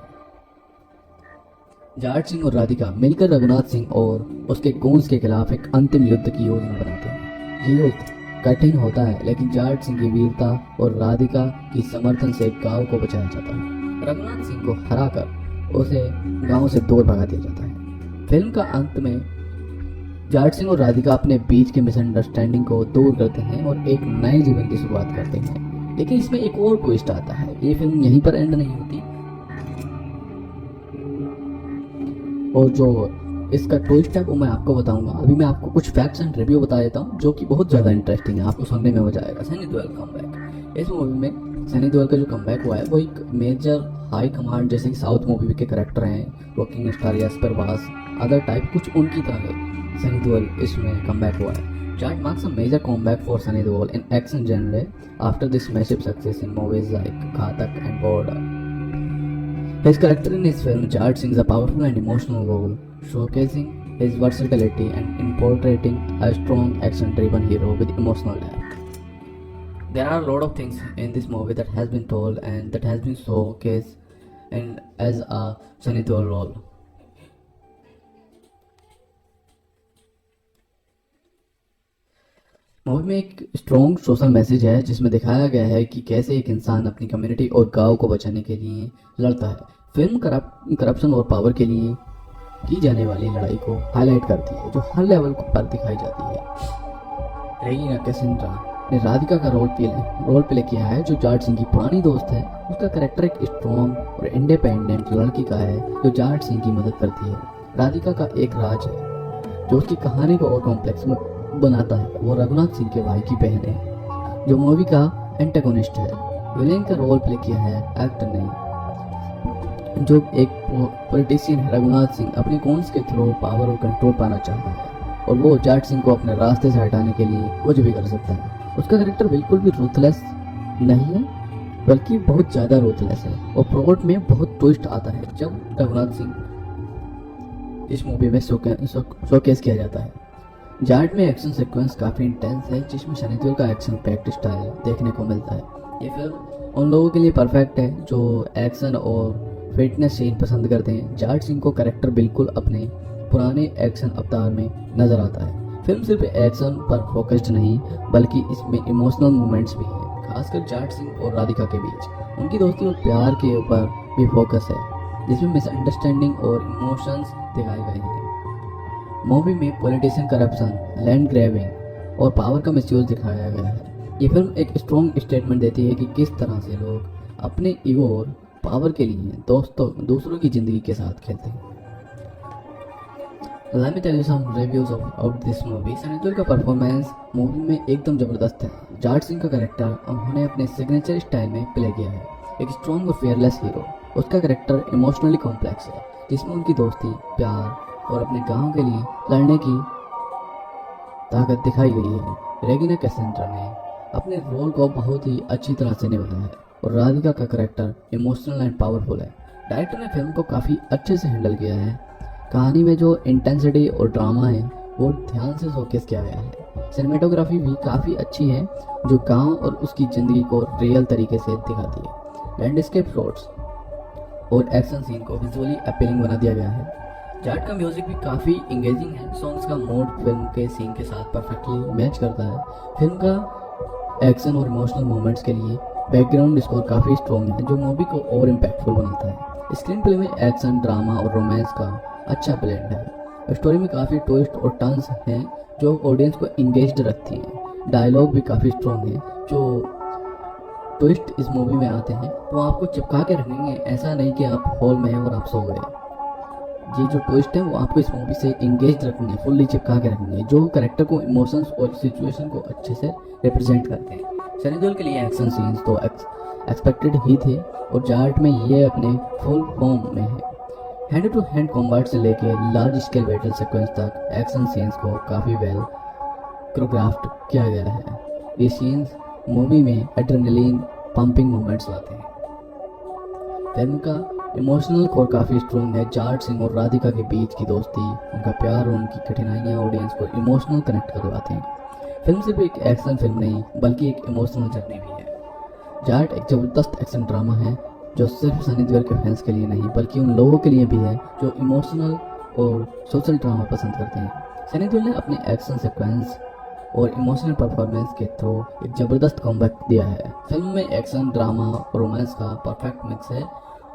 जाट सिंह और राधिका मिलकर रघुनाथ सिंह और उसके गोंस के खिलाफ एक अंतिम युद्ध की योजना बनाते हैं। ये युद्ध कठिन होता है, लेकिन जाट सिंह की वीरता और राधिका की समर्थन से गांव को बचाया जाता है। रघुनाथ सिंह को हराकर उसे गांव से दूर भगा दिया जाता है। फिल्म का अंत में जाट सिंह और राधिका अपने बीच के मिसअंडरस्टैंडिंग को दूर करते हैं और एक नए जीवन की शुरुआत करते हैं। लेकिन इसमें एक और ट्विस्ट आता है, ये फिल्म यहीं पर एंड नहीं होती और जो इसका ट्विस्ट है वो मैं आपको बताऊंगा। अभी मैं आपको कुछ फैक्ट्स एंड रिव्यू बता देता हूँ जो कि बहुत ज़्यादा इंटरेस्टिंग है, आपको सुनने में मजा आएगा। सनी देओल कमबैक। इस मूवी में सनी देओल का जो कमबैक हुआ है वो एक मेजर हाई कमांड जैसे कि साउथ मूवी के कैरेक्टर हैं, रॉकिंग स्टार यस्पर वास अदर टाइप कुछ उनकी तरह है। सनी देओल इसमें कमबैक हुआ है। Jatt marks a major comeback for Sunny Deol in action genre after this massive success in movies like Ghatak and Border. His character in his film Jatt sings a powerful and emotional role, showcasing his versatility and in portraying a strong action-driven hero with emotional depth. There are a lot of things in this movie that has been told and that has been showcased and as a Sunny Deol role. Movie में एक strong social message है जिसमें दिखाया गया है कि कैसे एक इंसान अपनी कम्युनिटी और गांव को बचाने के लिए लड़ता है। फिल्म करप्शन और पावर के लिए की जाने वाली लड़ाई को हाईलाइट करती है जो हर लेवल पर दिखाई जाती है। रेगिना कैसेंड्रा ने राधिका का रोल प्ले किया है जो जाट सिंह की पुरानी दोस्त है। उसका कैरेक्टर एक स्ट्रॉन्ग और इंडिपेंडेंट लड़की का है जो जाट सिंह की मदद करती है। राधिका का एक राज है जो उसकी कहानी को और कॉम्प्लेक्स बनाता है। वो रघुनाथ सिंह के भाई की बहन है जो मूवी का एंटागोनिस्ट है। विलेन का रोल प्ले किया है एक्टर ने जो एक पॉलिटिशियन है। रघुनाथ सिंह अपने कॉन्स के थ्रू पावर और कंट्रोल पाना चाहता है और वो जाट सिंह को अपने रास्ते से हटाने के लिए कुछ भी कर सकता है। उसका कैरेक्टर बिल्कुल भी रूथलेस नहीं है बल्कि बहुत ज़्यादा रूथलेस है और प्लॉट में बहुत ट्विस्ट आता है जब रघुनाथ सिंह इस मूवी में शोकेस किया जाता है। जाट में एक्शन सीक्वेंस काफ़ी इंटेंस है जिसमें सनी देओल का एक्शन पैक्ड स्टाइल देखने को मिलता है। ये फिल्म उन लोगों के लिए परफेक्ट है जो एक्शन और फिटनेस सीन पसंद करते हैं। जाट सिंह को कैरेक्टर बिल्कुल अपने पुराने एक्शन अवतार में नजर आता है। फिल्म सिर्फ एक्शन पर फोकस्ड नहीं बल्कि इसमें इमोशनल मोमेंट्स भी हैं, खासकर जाट सिंह और राधिका के बीच उनकी दोस्ती और प्यार के ऊपर भी फोकस है जिसमें मिसअंडरस्टैंडिंग और इमोशंस दिखाए गए हैं। मूवी में पॉलिटिशियन करप्शन, लैंड ग्रैबिंग और पावर का मिसयूज दिखाया गया है। ये फिल्म एक स्ट्रॉन्ग स्टेटमेंट देती है कि किस तरह से लोग अपने ईगो और पावर के लिए दूसरों की जिंदगी के साथ खेलते हैं। Let me tell you some reviews of this movie. Sunny Deol का परफॉर्मेंस मूवी में एकदम जबरदस्त है। जाट सिंह का कैरेक्टर उन्होंने अपने सिग्नेचर स्टाइल में प्ले किया है, एक स्ट्रॉन्ग और फेयरलेस हीरो। उसका कैरेक्टर इमोशनली कॉम्प्लेक्स है जिसमें उनकी दोस्ती, प्यार और अपने गांव के लिए लड़ने की ताकत दिखाई गई है। रेगिना कैसेंड्रा ने अपने रोल को बहुत ही अच्छी तरह से निभाया है और राधिका का कैरेक्टर इमोशनल एंड पावरफुल है। डायरेक्टर ने फिल्म को काफ़ी अच्छे से हैंडल किया है। कहानी में जो इंटेंसिटी और ड्रामा है वो ध्यान से शोकेस किया गया है। सिनेमेटोग्राफी भी काफ़ी अच्छी है जो गांव और उसकी ज़िंदगी को रियल तरीके से दिखाती है। लैंडस्केप शॉट्स और एक्शन सीन को विजुअली अपीलिंग बना दिया गया है। जाट का म्यूजिक भी काफ़ी इंगेजिंग है। सॉन्ग्स का मूड फिल्म के सीन के साथ परफेक्टली मैच करता है। फिल्म का एक्शन और इमोशनल मोमेंट्स के लिए बैकग्राउंड स्कोर काफ़ी स्ट्रॉन्ग है जो मूवी को और इम्पैक्टफुल बनाता है। स्क्रीन प्ले में एक्शन, ड्रामा और रोमांस का अच्छा ब्लेंड है। स्टोरी में काफ़ी ट्विस्ट और टर्न्स हैं जो ऑडियंस को इंगेज्ड रखती हैं। डायलॉग भी काफ़ी स्ट्रॉन्ग है। जो ट्विस्ट इस मूवी में आते हैं वो आपको चिपका के रखेंगे, ऐसा नहीं कि आप हॉल में हैं और आप सो गए। ये जो ट्विस्ट है वो आपको इस मूवी से इंगेज रखेंगे, फुल्ली चिपका के रखेंगे, जो कैरेक्टर को इमोशंस और सिचुएशन को अच्छे से रिप्रेजेंट करते हैं। सनी देओल के लिए एक्शन सीन्स तो एक्सपेक्टेड ही थे और जाट में ये अपने फुल फॉर्म में है। हैंड टू हैंड कॉम्बैट से लेके लार्ज स्केल बैटल सीक्वेंस तक एक्शन सीन्स को काफ़ी वेल कोरियोग्राफ्ड किया गया है। ये सीन्स मूवी में एड्रेनलिन पंपिंग मोमेंट्स लाते हैं। फिल्म का इमोशनल कोर काफ़ी स्ट्रॉन्ग है। जाट सिंह और राधिका के बीच की दोस्ती, उनका प्यार और उनकी कठिनाइयाँ ऑडियंस को इमोशनल कनेक्ट करवाते हैं। फिल्म सिर्फ एक एक्शन फिल्म नहीं बल्कि एक इमोशनल जर्नी भी है। जाट एक ज़बरदस्त एक्शन ड्रामा है जो सिर्फ सनी देओल के फैंस के लिए नहीं बल्कि उन लोगों के लिए भी है जो इमोशनल और सोशल ड्रामा पसंद करते हैं। सनी देओल ने अपने एक्शन सीक्वेंस और इमोशनल परफॉर्मेंस के थ्रू एक ज़बरदस्त कॉमबैक दिया है। फिल्म में एक्शन, ड्रामा और रोमांस का परफेक्ट मिक्स है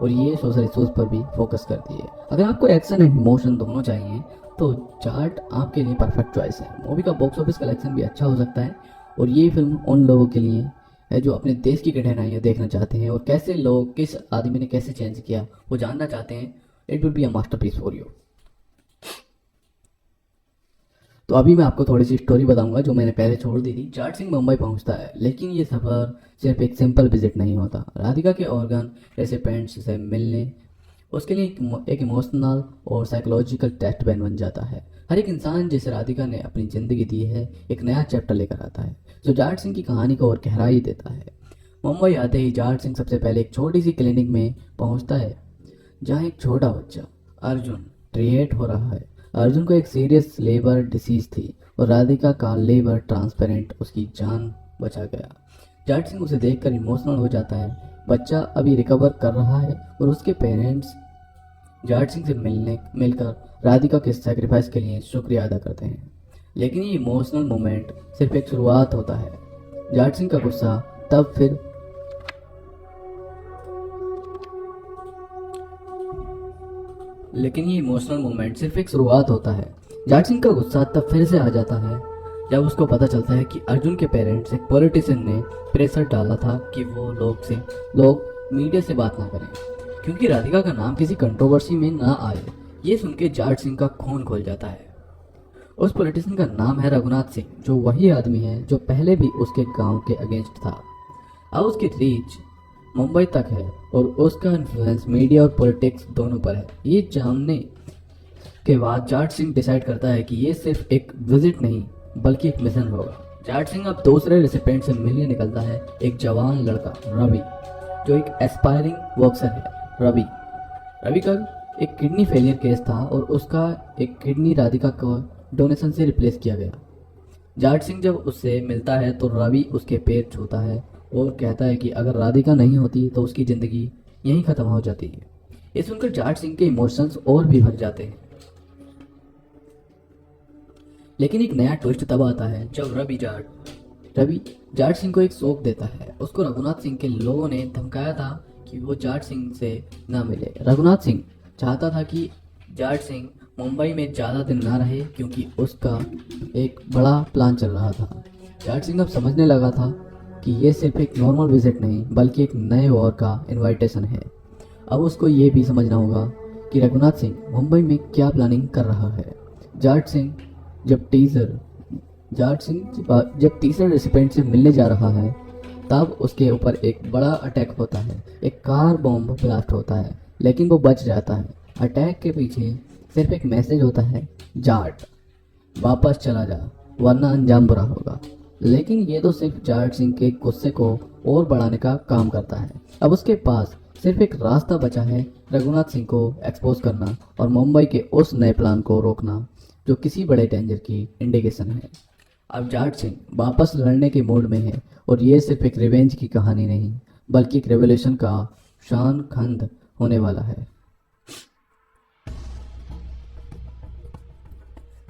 और ये सोशल इश्यूज पर भी फोकस करती है। अगर आपको एक्शन एंड इमोशन दोनों चाहिए तो जाट आपके लिए परफेक्ट चॉइस है। मूवी का बॉक्स ऑफिस कलेक्शन भी अच्छा हो सकता है और ये फिल्म उन लोगों के लिए है जो अपने देश की कठिनाइयाँ देखना चाहते हैं और कैसे लोग, किस आदमी ने कैसे चेंज किया वो जानना चाहते हैं। It will be a masterpiece for you. तो अभी मैं आपको थोड़ी सी स्टोरी बताऊंगा जो मैंने पहले छोड़ दी थी। जाट सिंह मुंबई पहुंचता है लेकिन ये सफ़र सिर्फ एक सिंपल विजिट नहीं होता। राधिका के ऑर्गन रेसिपेंट्स से मिलने उसके लिए एक इमोशनल और साइकोलॉजिकल टेस्ट बन जाता है। हर एक इंसान जिसे राधिका ने अपनी ज़िंदगी दी है एक नया चैप्टर लेकर आता है जो जाट सिंह की कहानी को और गहराई देता है। मुंबई आते ही जाट सिंह सबसे पहले एक छोटी सी क्लिनिक में पहुंचता है जहां एक छोटा बच्चा अर्जुन ट्रीट हो रहा है। अर्जुन को एक सीरियस लेबर डिसीज थी और राधिका का लेबर ट्रांसपेरेंट उसकी जान बचा गया। जाट सिंह उसे देखकर इमोशनल हो जाता है। बच्चा अभी रिकवर कर रहा है और उसके पेरेंट्स जाट सिंह से मिलकर राधिका के सैक्रिफाइस के लिए शुक्रिया अदा करते हैं। लेकिन ये इमोशनल मोमेंट सिर्फ एक शुरुआत होता है। जाट सिंह का गुस्सा तब फिर लेकिन ये इमोशनल मोमेंट सिर्फ एक शुरुआत होता है। जाट सिंह का गुस्सा तब फिर से आ जाता है जब उसको पता चलता है कि अर्जुन के पेरेंट्स एक पॉलिटिशियन ने प्रेशर डाला था कि वो लोग मीडिया से बात ना करें क्योंकि राधिका का नाम किसी कंट्रोवर्सी में ना आए। ये सुन के जाट सिंह का खून खोल जाता है। उस पॉलिटिशियन का नाम है रघुनाथ सिंह, जो वही आदमी है जो पहले भी उसके गांव के अगेंस्ट था। अब उसकी रीच मुंबई तक है और उसका इन्फ्लुएंस मीडिया और पॉलिटिक्स दोनों पर है। ये जानने के बाद जाट सिंह डिसाइड करता है कि ये सिर्फ एक विजिट नहीं बल्कि एक मिशन होगा। जाट सिंह अब दूसरे रेसिपेंट से मिलने निकलता है, एक जवान लड़का रवि जो एक एस्पायरिंग बॉक्सर है। रवि का एक किडनी फेलियर केस था और उसका एक किडनी राधिका को डोनेशन से रिप्लेस किया गया। जाट सिंह जब उससे मिलता है तो रवि उसके पैर छूता है और कहता है कि अगर राधिका नहीं होती तो उसकी ज़िंदगी यहीं ख़त्म हो जाती है। ये सुनकर जाट सिंह के इमोशंस और भी भर जाते हैं। लेकिन एक नया ट्विस्ट तब आता है जब रवि जाट सिंह को एक सौंप देता है। उसको रघुनाथ सिंह के लोगों ने धमकाया था कि वो जाट सिंह से ना मिले। रघुनाथ सिंह चाहता था कि जाट सिंह मुंबई में ज़्यादा दिन ना रहे क्योंकि उसका एक बड़ा प्लान चल रहा था। जाट सिंह अब समझने लगा था कि ये सिर्फ एक नॉर्मल विजिट नहीं बल्कि एक नए वॉर का इनविटेशन है। अब उसको ये भी समझना होगा कि रघुनाथ सिंह मुंबई में क्या प्लानिंग कर रहा है। जाट सिंह जब तीसरे रेसिपेंट से मिलने जा रहा है तब उसके ऊपर एक बड़ा अटैक होता है। एक कार बॉम्ब ब्लास्ट होता है लेकिन वो बच जाता है। अटैक के पीछे सिर्फ एक मैसेज होता है, जाट वापस चला जा वरना अंजाम बुरा होगा। लेकिन ये तो सिर्फ जाट सिंह के गुस्से को और बढ़ाने का काम करता है। अब उसके पास सिर्फ एक रास्ता बचा है, रघुनाथ सिंह को एक्सपोज करना और मुंबई के उस नए प्लान को रोकना जो किसी बड़े डेंजर की इंडिकेशन है। अब जाट सिंह वापस लड़ने के मूड में है और ये सिर्फ एक रिवेंज की कहानी नहीं बल्कि एक रेवोल्यूशन का शान खंड होने वाला है।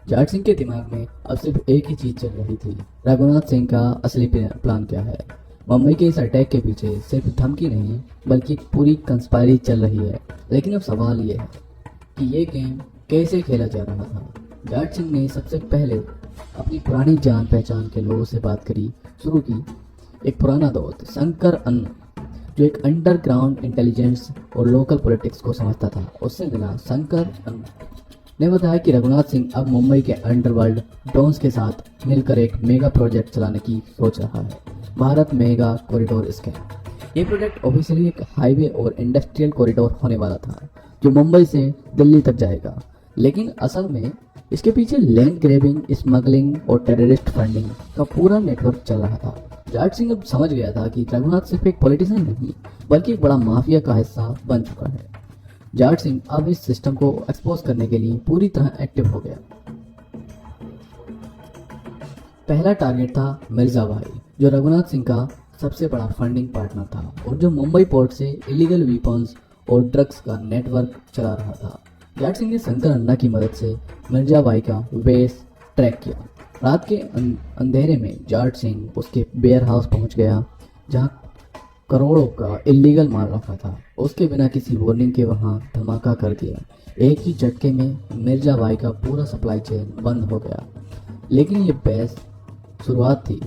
जाट सिंह के दिमाग में अब सिर्फ एक ही चीज चल रही थी, रघुनाथ सिंह का असली प्लान क्या है। मुंबई के इस अटैक के पीछे सिर्फ धमकी नहीं बल्कि एक पूरी कंस्पायरी चल रही है। लेकिन अब सवाल ये है कि ये गेम कैसे खेला जा रहा था। जाट सिंह ने सबसे पहले अपनी पुरानी जान पहचान के लोगों से बात शुरू की। एक पुराना दोस्त शंकर अन्ना जो एक अंडरग्राउंड इंटेलिजेंस और लोकल पॉलिटिक्स को समझता था, उससे मिला। शंकर अन्ना ने बताया कि रघुनाथ सिंह अब मुंबई के अंडरवर्ल्ड डॉन्स के साथ मिलकर एक मेगा प्रोजेक्ट चलाने की सोच रहा है, भारत मेगा कॉरिडोर स्कैम। ये प्रोजेक्ट ऑफिशियली एक हाईवे और इंडस्ट्रियल कॉरिडोर होने वाला था जो मुंबई से दिल्ली तक जाएगा, लेकिन असल में इसके पीछे लैंड ग्रैबिंग, स्मगलिंग और टेररिस्ट फंडिंग का पूरा नेटवर्क चल रहा था। जाट सिंह अब समझ गया था कि रघुनाथ सिर्फ एक पॉलिटिशियन नहीं बल्कि एक बड़ा माफिया का हिस्सा बन चुका है। जाट सिंह अब इस सिस्टम को एक्सपोज करने के लिए पूरी तरह एक्टिव हो गया। पहला टारगेट था मिर्जा भाई, जो रघुनाथ सिंह का सबसे बड़ा फंडिंग पार्टनर था और जो मुंबई पोर्ट से इलीगल वेपन्स और ड्रग्स का नेटवर्क चला रहा था। जाट सिंह ने शंकर अन्ना की मदद से मिर्जा भाई का बेस ट्रैक किया। रात के अंधेरे में जाट सिंह उसके वेयर हाउस पहुंच गया जहां करोड़ों का इलीगल माल रखा था। उसके बिना किसी वार्निंग के वहां धमाका कर दिया। एक ही झटके में मिर्जा भाई का पूरा सप्लाई चेन बंद हो गया। लेकिन ये बहस शुरुआत थी,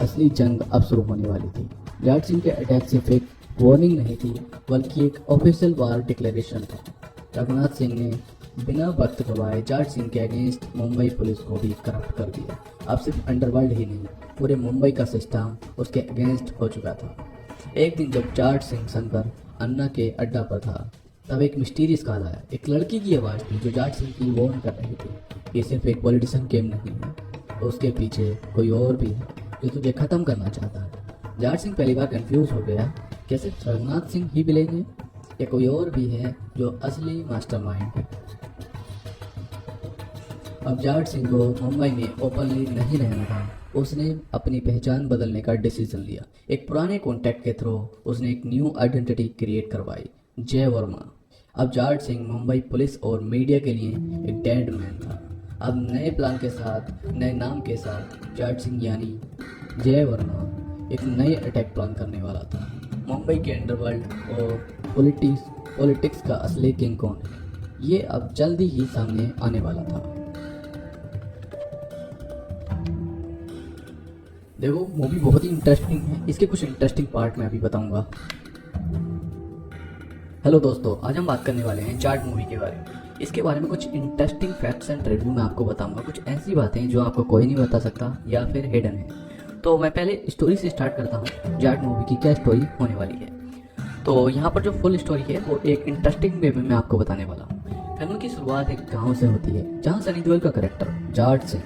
असली जंग अब शुरू होने वाली थी। जाट सिंह के अटैक सिर्फ एक वार्निंग नहीं थी बल्कि एक ऑफिशियल वार डिक्लेरेशन था। रघुनाथ सिंह ने बिना वक्त गवाए जाट सिंह के अगेंस्ट मुंबई पुलिस को भी करप्ट कर दिया। अब सिर्फ अंडरवर्ल्ड ही नहीं, पूरे मुंबई का सिस्टम उसके अगेंस्ट हो चुका था। एक दिन जब जाट सिंह शंकर अन्ना के अड्डा पर था, तब एक मिस्टीरियस कॉल आया। एक लड़की की आवाज़ थी जो जाट सिंह की वार्न कर रही थी। ये सिर्फ एक पॉलिटिशियन गेम नहीं है, उसके पीछे कोई और भी है जो तुझे खत्म करना चाहता है। जाट सिंह पहली बार कंफ्यूज हो गया, क्या सिर्फ रघुनाथ सिंह ही विलेन है या कोई और भी है जो असली मास्टरमाइंड है। अब जाट सिंह को मुंबई में ओपनली नहीं रहना था। उसने अपनी पहचान बदलने का डिसीजन लिया। एक पुराने कॉन्टैक्ट के थ्रू उसने एक न्यू आइडेंटिटी क्रिएट करवाई, जय वर्मा। अब जाट सिंह मुंबई पुलिस और मीडिया के लिए एक डेड मैन था। अब नए प्लान के साथ, नए नाम के साथ जाट सिंह यानी जय वर्मा एक नए अटैक प्लान करने वाला था। मुंबई के अंडरवर्ल्ड और पॉलिटिक्स का असली किंग कौन है, ये अब जल्दी ही सामने आने वाला था। देखो, मूवी बहुत ही इंटरेस्टिंग है। इसके कुछ इंटरेस्टिंग पार्ट मैं अभी बताऊंगा। हेलो दोस्तों, आज हम बात करने वाले हैं जाट मूवी के बारे में। इसके बारे में कुछ इंटरेस्टिंग फैक्ट्स एंड रिव्यू मैं आपको बताऊंगा। कुछ ऐसी बातें जो आपको कोई नहीं बता सकता या फिर हिडन है। तो मैं पहले स्टोरी से स्टार्ट करता हूँ। जाट मूवी की क्या स्टोरी होने वाली है। तो यहाँ पर जो फुल स्टोरी है वो एक इंटरेस्टिंग वे में मैं आपको बताने वाला हूँ। फिल्म की शुरुआत एक गाँव से होती है जहाँ सनी देओल का कैरेक्टर जाट सिंह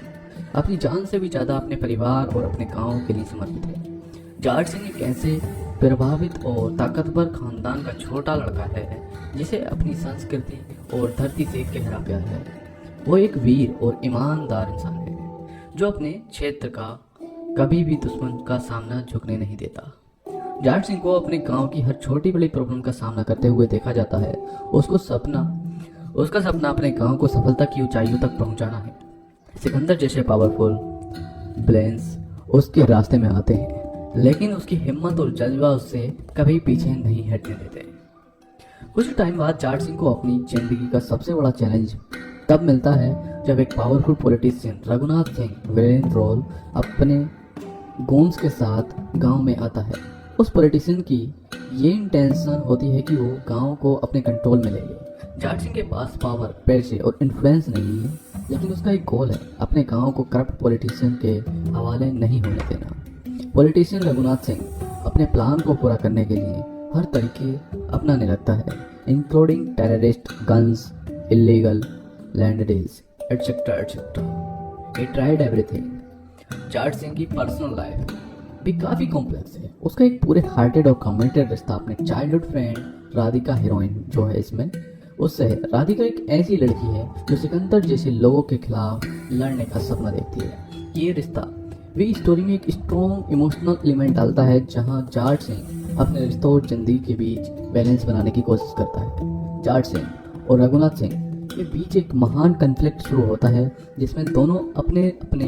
अपनी जान से भी ज़्यादा अपने परिवार और अपने गाँव के लिए समर्पित है। जाट सिंह एक ऐसे प्रभावित और ताकतवर खानदान का छोटा लड़का है जिसे अपनी संस्कृति और धरती से गहरा प्यार है। वो एक वीर और ईमानदार इंसान है जो अपने क्षेत्र का कभी भी दुश्मन का सामना झुकने नहीं देता। जाट सिंह को अपने गांव की हर छोटी बड़ी प्रॉब्लम का सामना करते हुए देखा जाता है। उसका सपना अपने गांव को सफलता की ऊंचाइयों तक पहुंचाना है। सिकंदर जैसे पावरफुल ब्लेंस उसके रास्ते में आते हैं, लेकिन उसकी हिम्मत और जज्बा उससे कभी पीछे नहीं हटने देते। कुछ टाइम बाद जाट सिंह को अपनी जिंदगी का सबसे बड़ा चैलेंज तब मिलता है जब एक powerful politician Raghunath Singh villain role अपने गोन्स के साथ गांव में आता है। उस पॉलिटिशियन की ये इंटेंशन होती है कि वो गांव को अपने कंट्रोल में ले ले। जाट सिंह के पास पावर, पैसे और इन्फ्लुएंस नहीं है, लेकिन उसका एक गोल है, अपने गांव को करप्ट पॉलिटिशियन के हवाले नहीं होने देना। पॉलिटिशियन रघुनाथ सिंह अपने प्लान को पूरा करने के लिए हर तरीके अपनाने लगता है, including terrorist, guns, illegal land deals etcetera etcetera. He tried everything. Jat Singh की पर्सनल लाइफ भी काफ़ी कॉम्प्लेक्स है। उसका एक पूरे हार्टेड और कमिटेड रिश्ता अपने चाइल्डहुड फ्रेंड राधिका, हीरोइन जो है इसमें, उससे है। राधिका एक ऐसी लड़की है जो सिकंदर जैसे लोगों के खिलाफ लड़ने का सपना देखती है। ये रिश्ता भी स्टोरी में एक स्ट्रॉन्ग इमोशनल एलिमेंट डालता है, जहां जाट सिंह अपने रिश्तों और जिंदगी के बीच बैलेंस बनाने की कोशिश करता है। जाट सिंह और रघुनाथ सिंह के बीच एक महान कन्फ्लिक्ट शुरू होता है जिसमें दोनों अपने अपने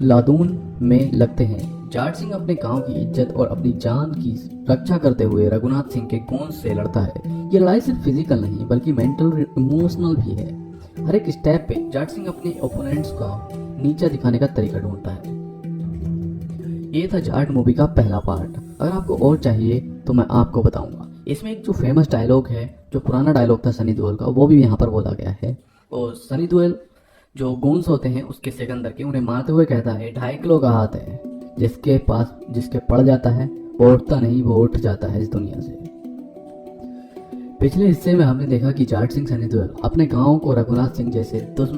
लादून में लगते हैं। जाट सिंह अपने गांव की इज्जत और अपनी जान की रक्षा करते हुए रघुनाथ सिंह के गोंद से लड़ता है। ये लड़ाई सिर्फ फिजिकल नहीं बल्कि मेंटल और इमोशनल भी है। हर एक स्टेप पे जाट सिंह अपने ओपोनेंट्स का नीचा दिखाने का तरीका ढूंढता है। ये था जाट मूवी का पहला पार्ट। अगर आपको और चाहिए तो मैं आपको बताऊंगा। इसमें एक जो फेमस डायलॉग है, जो पुराना डायलॉग था सनी देओल का, वो भी यहाँ पर बोला गया है। और सनी देओल जो गोंस होते हैं उसके सिकंदर के, उन्हें मारते हुए कहता है 2.5 किलो का हाथ है, जिसके पड़ जाता है वो उठता नहीं, वो उठ जाता है इस दुनिया से। पिछले हिस्से में हमने देखा कि जाट सिंह सनी देओल अपने गांव को रघुनाथ सिंह जैसे दुष्ट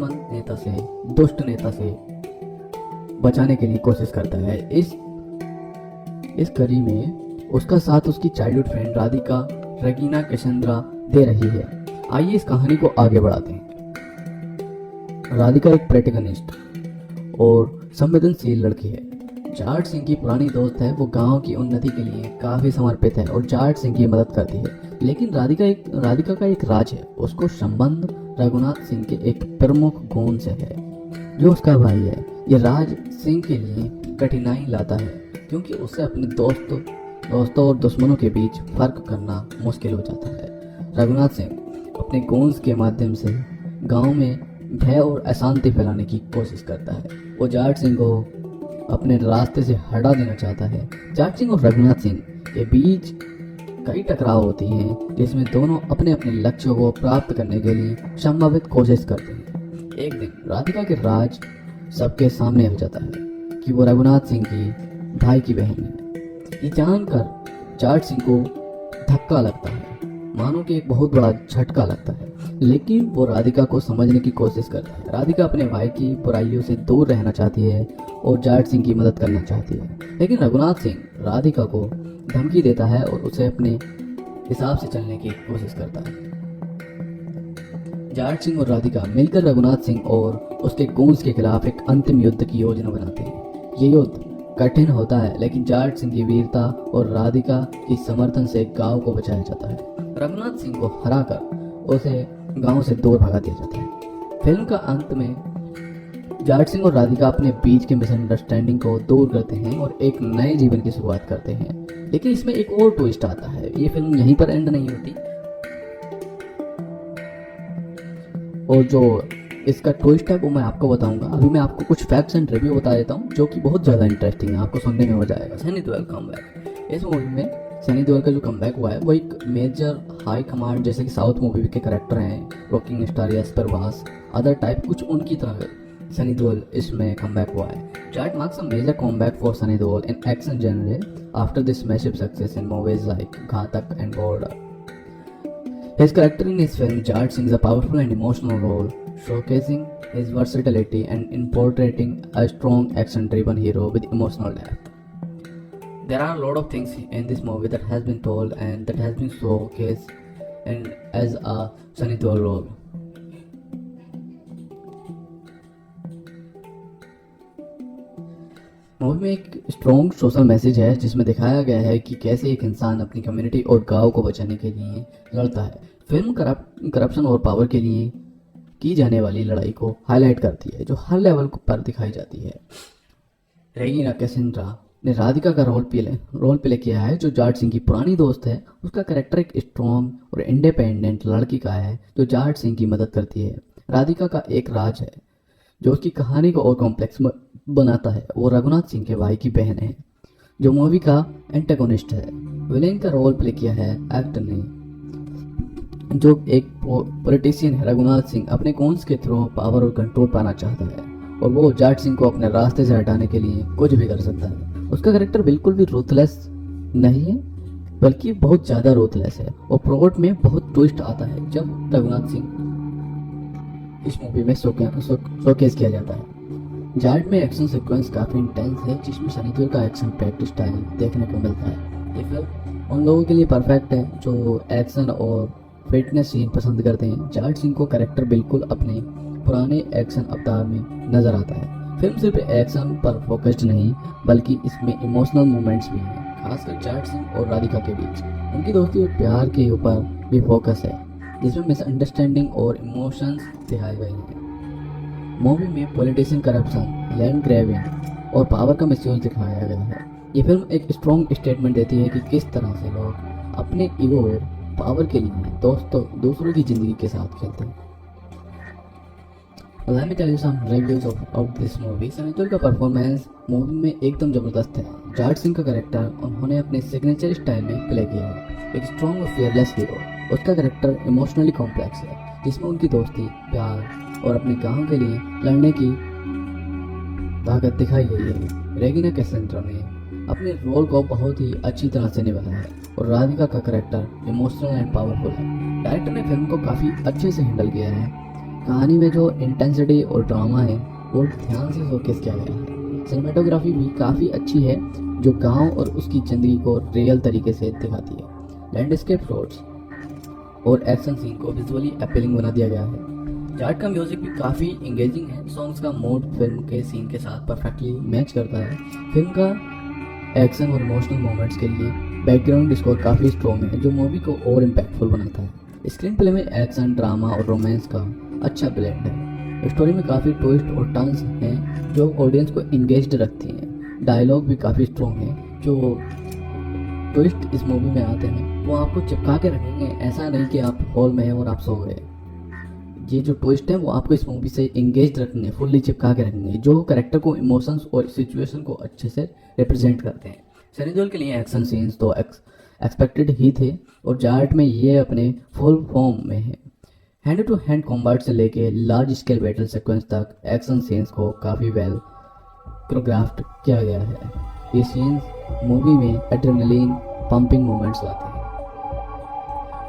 नेता से बचाने के लिए कोशिश करता है। इस कड़ी में उसका साथ उसकी चाइल्डहुड फ्रेंड राधिका रगीना कैसेंड्रा दे रही है। आइए इस कहानी को आगे बढ़ाते हैं। राधिका एक प्रोटैगनिस्ट और संवेदनशील लड़की है। जाट सिंह की पुरानी दोस्त है। वो गांव की उन्नति के लिए काफी समर्पित है और जाट सिंह की मदद करती है। लेकिन राधिका का एक राज है। उसको संबंध रघुनाथ सिंह के एक प्रमुख गुण से है जो उसका भाई है। ये राज सिंह के लिए कठिनाई लाता है क्योंकि उसे अपने दोस्तों और दुश्मनों के बीच फर्क करना मुश्किल हो जाता है। रघुनाथ सिंह अपने गुण के माध्यम से गांव में भय और अशांति फैलाने की कोशिश करता है। वो जाट सिंह को अपने रास्ते से हटा देना चाहता है। जाट सिंह और रघुनाथ सिंह के बीच कई टकराव होती हैं जिसमें दोनों अपने अपने लक्ष्यों को प्राप्त करने के लिए संभावित कोशिश करते हैं। एक दिन राधिका के राज सबके सामने हो जाता है कि वो रघुनाथ सिंह की भाई की बहन है। ये जानकर जाट सिंह को धक्का लगता है, मानो कि एक बहुत बड़ा झटका लगता है। लेकिन वो राधिका को समझने की कोशिश करता है। राधिका अपने भाई की बुराइयों से दूर रहना चाहती है और जाट सिंह की मदद करना चाहती है। लेकिन रघुनाथ सिंह राधिका को धमकी देता है और उसे अपने हिसाब से चलने की कोशिश करता है। जाट सिंह और राधिका मिलकर रघुनाथ सिंह और उसके गूंज के खिलाफ एक अंतिम युद्ध की योजना बनाते हैं। ये युद्ध कठिन होता है लेकिन जाट सिंह की वीरता और राधिका की समर्थन से गांव को बचाया जाता है। रघुनाथ सिंह को हराकर उसे गांव से दूर भगा दिया जाता है। फिल्म का अंत में जाट सिंह और राधिका अपने बीच के मिसअंडरस्टैंडिंग को दूर करते हैं और एक नए जीवन की शुरुआत करते हैं। लेकिन इसमें एक और ट्विस्ट आता है। ये फिल्म यहीं पर एंड नहीं होती और जो इसका ट्विस्ट है वो मैं आपको बताऊंगा। अभी मैं आपको कुछ फैक्ट्स एंड रिव्यू बता देता हूँ जो कि बहुत ज़्यादा इंटरेस्टिंग है, आपको सुनने में मजा आएगा। सनी देओल कमबैक। इस मूवी में सनी देओल का जो कमबैक हुआ है वो एक मेजर हाई कमांड जैसे कि साउथ मूवी के कैरेक्टर हैं, रॉकिंग स्टार यशपर वास, अदर टाइप कुछ उनकी तरह सनी देओल इसमें कमबैक हुआ है। Jat marks a major comeback for Sunny Deol in action genre after this massive success in movies like Ghatak and Border. His character in this film, Jat Singh, is a powerful and emotional role, showcasing his versatility and in portraying a strong action-driven hero with emotional depth. There are a lot of things in this movie that has been told and that has been showcased and as a Sunny Deol role. Movie में एक strong social message है जिसमें दिखाया गया है कि कैसे एक इंसान अपनी कम्युनिटी और गांव को बचाने के लिए लड़ता है। फिल्म करप्शन और पावर के लिए की जाने वाली लड़ाई को हाईलाइट करती है जो हर लेवल पर दिखाई जाती है। रेगिना कैसेंड्रा ने राधिका का रोल प्ले किया है जो जाट सिंह की पुरानी दोस्त है। उसका कैरेक्टर एक स्ट्रॉन्ग और इंडिपेंडेंट लड़की का है जो जाट सिंह की मदद करती है। राधिका का एक राज है जो उसकी कहानी को और कॉम्प्लेक्स बनाता है। वो रघुनाथ सिंह के भाई की बहन है जो मूवी का एंटागोनिस्ट है। विलेन का रोल प्ले किया है एक्टर ने जो एक पॉलिटिशियन है। रघुनाथ सिंह अपने कॉन्स के थ्रू पावर और कंट्रोल पाना चाहता है और वो जाट सिंह को अपने रास्ते से हटाने के लिए कुछ भी कर सकता है। उसका कैरेक्टर बिल्कुल भी रूथलेस नहीं है बल्कि बहुत ज़्यादा रूथलेस है और प्लॉट में बहुत ट्विस्ट आता है जब रघुनाथ सिंह इस मूवी में शोकेस किया जाता है। जाट में एक्शन सीक्वेंस काफ़ी इंटेंस है जिसमें सनी देओल का एक्शन पैक्ड स्टाइल देखने को मिलता है। ये फिल्म उन लोगों के लिए परफेक्ट है जो एक्शन और फिटनेस सीन पसंद करते हैं। जाट सिंह को कैरेक्टर बिल्कुल अपने पुराने एक्शन अवतार में नजर आता है। फिल्म सिर्फ एक्शन पर फोकस्ड नहीं बल्कि इसमें इमोशनल मोमेंट्स भी हैं, खासकर जाट सिंह और राधिका के बीच उनकी दोस्ती और प्यार के ऊपर भी फोकस है जिसमें मिसअंडरस्टैंडिंग और इमोशंस दिखाए गए हैं। मूवी में पॉलिटिशियन करप्शन, लैंड ग्रैबिंग और पावर का मिसयूज दिखाया गया है। ये फिल्म एक स्ट्रॉन्ग स्टेटमेंट देती है कि किस तरह से लोग अपने ईगो और पावर के लिए दूसरों की जिंदगी के साथ खेलते हैं। Let me tell you some reviews of this movie. Sunny Deol का परफॉर्मेंस मूवी में एकदम जबरदस्त है। जाट सिंह का कैरेक्टर उन्होंने अपने सिग्नेचर स्टाइल में प्ले किया है, एक स्ट्रॉन्ग और फियरलेस हीरो। उसका कैरेक्टर इमोशनली कॉम्प्लेक्स है जिसमें उनकी दोस्ती, प्यार और अपने गांव के लिए लड़ने की ताकत दिखाई गई है। रेगिना कैसेंड्रा ने अपने रोल को बहुत ही अच्छी तरह से निभाया है और राधिका का करेक्टर इमोशनल एंड पावरफुल है। डायरेक्टर ने फिल्म को काफ़ी अच्छे से हैंडल किया है। कहानी में जो इंटेंसिटी और ड्रामा है वो ध्यान से शोकेस किया गया है। सिनेमेटोग्राफी भी काफ़ी अच्छी है जो गांव और उसकी ज़िंदगी को रियल तरीके से दिखाती है। लैंडस्केप रोड्स और एक्शन सीन को विजुअली अपीलिंग बना दिया गया है। जाट का म्यूजिक भी काफ़ी इंगेजिंग है। सॉन्ग्स का मूड फिल्म के सीन के साथ परफेक्टली मैच करता है। फिल्म का एक्शन और इमोशनल मोमेंट्स के लिए बैकग्राउंड स्कोर काफ़ी स्ट्रॉन्ग है जो मूवी को और इम्पैक्टफुल बनाता है। स्क्रीन प्ले में एक्शन, ड्रामा और रोमांस का अच्छा ब्लेंड है। स्टोरी में काफ़ी ट्विस्ट और टर्न्स हैं जो ऑडियंस को इंगेज्ड रखती हैं। डायलॉग भी काफ़ी स्ट्रॉन्ग है। जो ट्विस्ट इस मूवी में आते हैं वो आपको चिपका के रखेंगे। ऐसा नहीं कि आप हॉल में हैं और आप सो गए। ये जो ट्विस्ट है वो आपको इस मूवी से इंगेज रखेंगे, फुल्ली चिपका के रखेंगे, जो कैरेक्टर को इमोशंस और सिचुएशन को अच्छे से रिप्रेजेंट करते हैं। सनी देओल के लिए एक्शन सीन्स तो एक्सपेक्टेड ही थे और जाट में ये अपने फुल फॉर्म में है। हैंड टू हैंड कॉम्बैट से लेके लार्ज स्केल बैटल सीक्वेंस तक एक्शन सीन्स को काफ़ी वेल कोरियोग्राफ्ड किया गया है। ये सीन्स मूवी में एड्रेनलिन पंपिंग मोमेंट्स लाते हैं।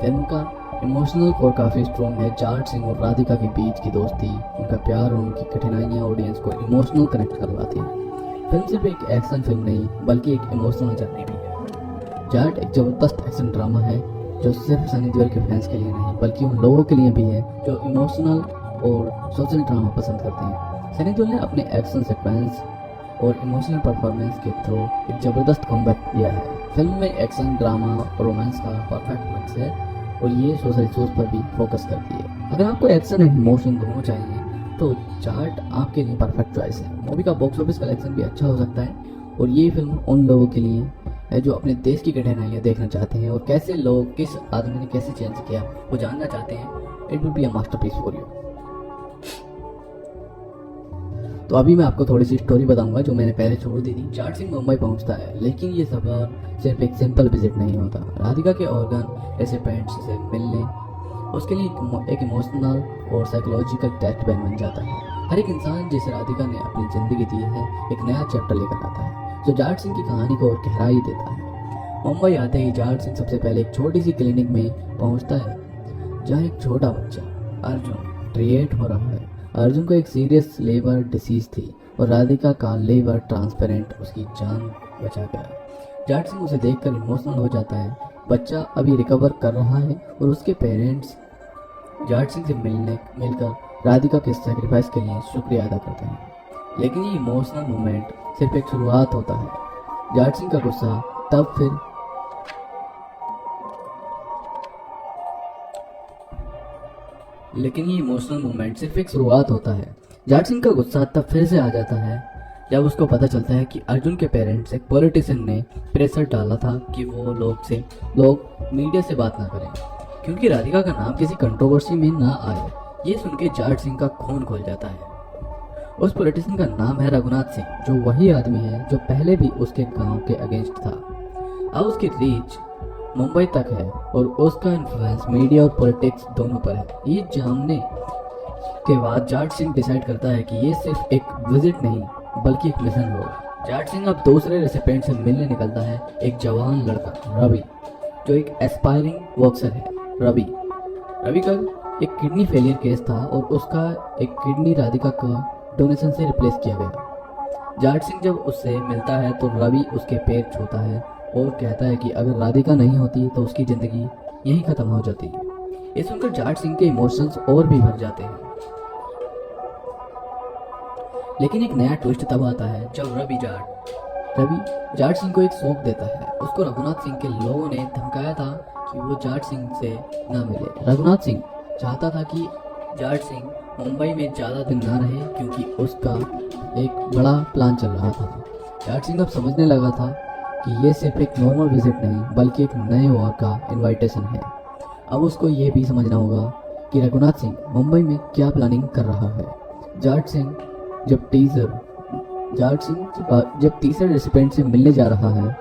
फिल्म का इमोशनल और काफ़ी स्ट्रॉन्ग है। जाट सिंह और राधिका के बीच की दोस्ती, उनका प्यार और उनकी कठिनाइयाँ ऑडियंस को इमोशनल कनेक्ट करवाती हैं। फिल्म सिर्फ एक एक्शन फिल्म नहीं बल्कि एक इमोशनल जर्नी भी है। जाट एक ज़बरदस्त एक्शन ड्रामा है जो सिर्फ सनी देओल के फैंस के लिए नहीं बल्कि उन लोगों के लिए भी है जो इमोशनल और सोशल ड्रामा पसंद करते हैं। सनी देओल ने अपने एक्शन सीक्वेंस और इमोशनल परफॉर्मेंस के थ्रू एक ज़बरदस्त कमबैक दिया है। फिल्म में एक्शन, ड्रामा और रोमांस का परफेक्ट मिक्स है और ये सोशल इश्यूज पर भी फोकस करती है। अगर आपको एक्शन एंड इमोशन दोनों चाहिए तो जाट आपके लिए परफेक्ट चॉइस है। मूवी का बॉक्स ऑफिस कलेक्शन भी अच्छा हो सकता है और ये फिल्म उन लोगों के लिए है जो अपने देश की कठिनाइयाँ देखना चाहते हैं और कैसे लोग, किस आदमी ने कैसे चेंज किया वो जानना चाहते हैं। It will be a masterpiece for you. तो अभी मैं आपको थोड़ी सी स्टोरी बताऊंगा जो मैंने पहले छोड़ दी थी। जाट सिंह मुंबई पहुंचता है लेकिन ये सफर सिर्फ एक सिंपल विजिट नहीं होता। राधिका के ऑर्गन रेसिपिएंट्स से मिलने उसके लिए एक इमोशनल और साइकोलॉजिकल टेस्ट बन जाता है। हर एक इंसान जिसे राधिका ने अपनी ज़िंदगी दी है एक नया चैप्टर लेकर आता है जो जाट सिंह की कहानी को और गहराई देता है। मुंबई आते ही जाट सिंह सबसे पहले एक छोटी सी क्लिनिक में पहुंचता है जहाँ एक छोटा बच्चा अर्जुन ट्रीट हो रहा है। अर्जुन को एक सीरियस लीवर डिसीज थी और राधिका का लीवर ट्रांसपेरेंट उसकी जान बचा गया। जाट सिंह उसे देखकर इमोशनल हो जाता है। बच्चा अभी रिकवर कर रहा है और उसके पेरेंट्स जाट सिंह से मिलकर राधिका के सैक्रिफाइस के लिए शुक्रिया अदा करते हैं। लेकिन ये इमोशनल मोमेंट सिर्फ एक शुरुआत होता है। जाट सिंह का गुस्सा तब फिर लेकिन ये इमोशनल मोमेंट सिर्फ एक शुरुआत होता है। जाट सिंह का गुस्सा तब फिर से आ जाता है जब उसको पता चलता है कि अर्जुन के पेरेंट्स एक पॉलिटिशियन ने प्रेशर डाला था कि वो लोग मीडिया से बात ना करें क्योंकि राधिका का नाम किसी कंट्रोवर्सी में ना आए। ये सुन के जाट सिंह का खून खोल जाता है। उस पॉलिटिशियन का नाम है रघुनाथ सिंह जो वही आदमी है जो पहले भी उसके गांव के अगेंस्ट था। अब उसकी रीच मुंबई तक है और उसका इन्फ्लुएंस मीडिया और पॉलिटिक्स दोनों पर है। ये जानने के बाद जाट सिंह डिसाइड करता है कि ये सिर्फ एक विजिट नहीं बल्कि एक मिशन होगा। जाट सिंह अब दूसरे रेसिपिएंट से मिलने निकलता है, एक जवान लड़का रवि जो एक एस्पायरिंग बॉक्सर है। रवि का एक किडनी फेलियर केस था और उसका एक किडनी राधिका का डोनेशन से रिप्लेस किया गया। जाट सिंह जब उससे मिलता है तो रवि उसके पैर छूता है और कहता है कि अगर राधिका नहीं होती तो उसकी ज़िंदगी यहीं ख़त्म हो जाती। ये सुनकर जाट सिंह के इमोशंस और भी भर जाते हैं। लेकिन एक नया ट्विस्ट तब आता है जब रवि जाट सिंह को एक सौंप देता है। उसको रघुनाथ सिंह के लोगों ने धमकाया था कि वो जाट सिंह से न मिले। रघुनाथ सिंह चाहता था कि जाट सिंह मुंबई में ज़्यादा दिन ना रहे क्योंकि उसका एक बड़ा प्लान चल रहा था। जाट सिंह अब समझने लगा था कि ये सिर्फ एक नॉर्मल विजिट नहीं बल्कि एक नए वॉर का इनविटेशन है। अब उसको ये भी समझना होगा कि रघुनाथ सिंह मुंबई में क्या प्लानिंग कर रहा है। जाट सिंह जब तीसरे रेसिपिएंट से मिलने जा रहा है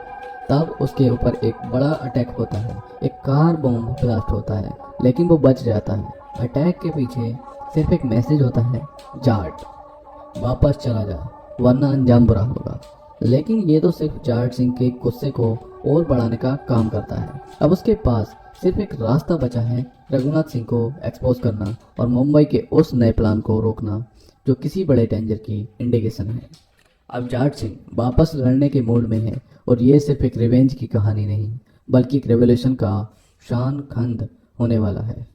तब उसके ऊपर एक बड़ा अटैक होता है। एक कार बॉम्ब ब्लास्ट होता है लेकिन वो बच जाता है। अटैक के पीछे सिर्फ एक मैसेज होता है, जाट वापस चला जा वरना अंजाम बुरा होगा। लेकिन ये तो सिर्फ जाट सिंह के गुस्से को और बढ़ाने का काम करता है। अब उसके पास सिर्फ एक रास्ता बचा है, रघुनाथ सिंह को एक्सपोज करना और मुंबई के उस नए प्लान को रोकना जो किसी बड़े डेंजर की इंडिकेशन है। अब जाट सिंह वापस लड़ने के मूड में है और ये सिर्फ एक रिवेंज की कहानी नहीं बल्कि एक रेवोल्यूशन का शान खंड होने वाला है।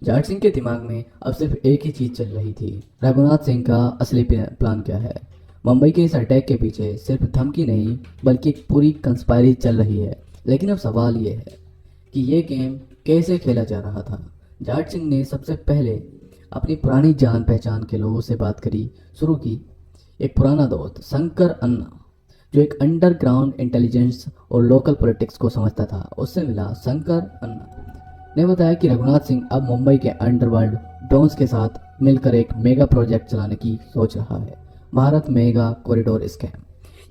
जाट सिंह के दिमाग में अब सिर्फ एक ही चीज चल रही थी, रघुनाथ सिंह का असली प्लान क्या है। मुंबई के इस अटैक के पीछे सिर्फ धमकी नहीं बल्कि एक पूरी कंस्पायरी चल रही है। लेकिन अब सवाल ये है कि ये गेम कैसे खेला जा रहा था। जाट सिंह ने सबसे पहले अपनी पुरानी जान पहचान के लोगों से बात करी शुरू की। एक पुराना दोस्त शंकर अन्ना जो एक अंडरग्राउंड इंटेलिजेंस और लोकल पॉलिटिक्स को समझता था, उससे मिला। शंकर अन्ना ने बताया कि रघुनाथ सिंह अब मुंबई के अंडरवर्ल्ड डॉन्स के साथ मिलकर एक मेगा प्रोजेक्ट चलाने की सोच रहा है, भारत मेगा कॉरिडोर स्कैम।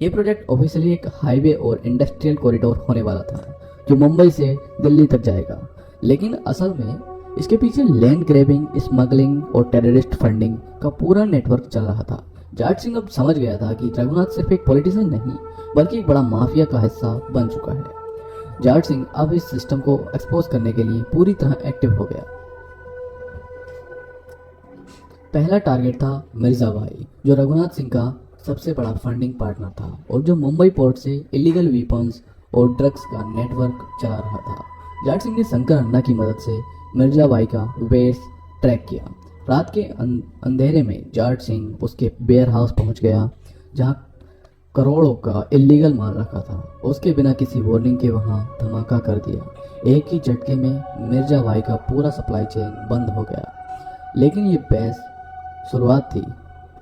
ये प्रोजेक्ट ऑफिशियली एक हाईवे और इंडस्ट्रियल कॉरिडोर होने वाला था जो मुंबई से दिल्ली तक जाएगा, लेकिन असल में इसके पीछे लैंड ग्रैबिंग, स्मगलिंग और टेररिस्ट फंडिंग का पूरा नेटवर्क चल रहा था। जाट सिंह अब समझ गया था कि रघुनाथ सिर्फ एक पॉलिटिशियन नहीं बल्कि एक बड़ा माफिया का हिस्सा बन चुका है। जाट सिंह अब इस सिस्टम को एक्सपोज करने के लिए पूरी तरह एक्टिव हो गया। पहला टारगेट था मिर्जा भाई जो रघुनाथ सिंह का सबसे बड़ा फंडिंग पार्टनर था और जो मुंबई पोर्ट से इलीगल वेपन्स और ड्रग्स का नेटवर्क चला रहा था। जाट सिंह ने शंकर अन्ना की मदद से मिर्जा भाई का बेस ट्रैक किया। रात के अंधेरे में जाट सिंह उसके वेयर हाउस पहुंच गया जहां करोड़ों का इलीगल माल रखा था। उसके बिना किसी वार्निंग के वहां धमाका कर दिया। एक ही झटके में मिर्जा भाई का पूरा सप्लाई चेन बंद हो गया। लेकिन ये बहस शुरुआत थी,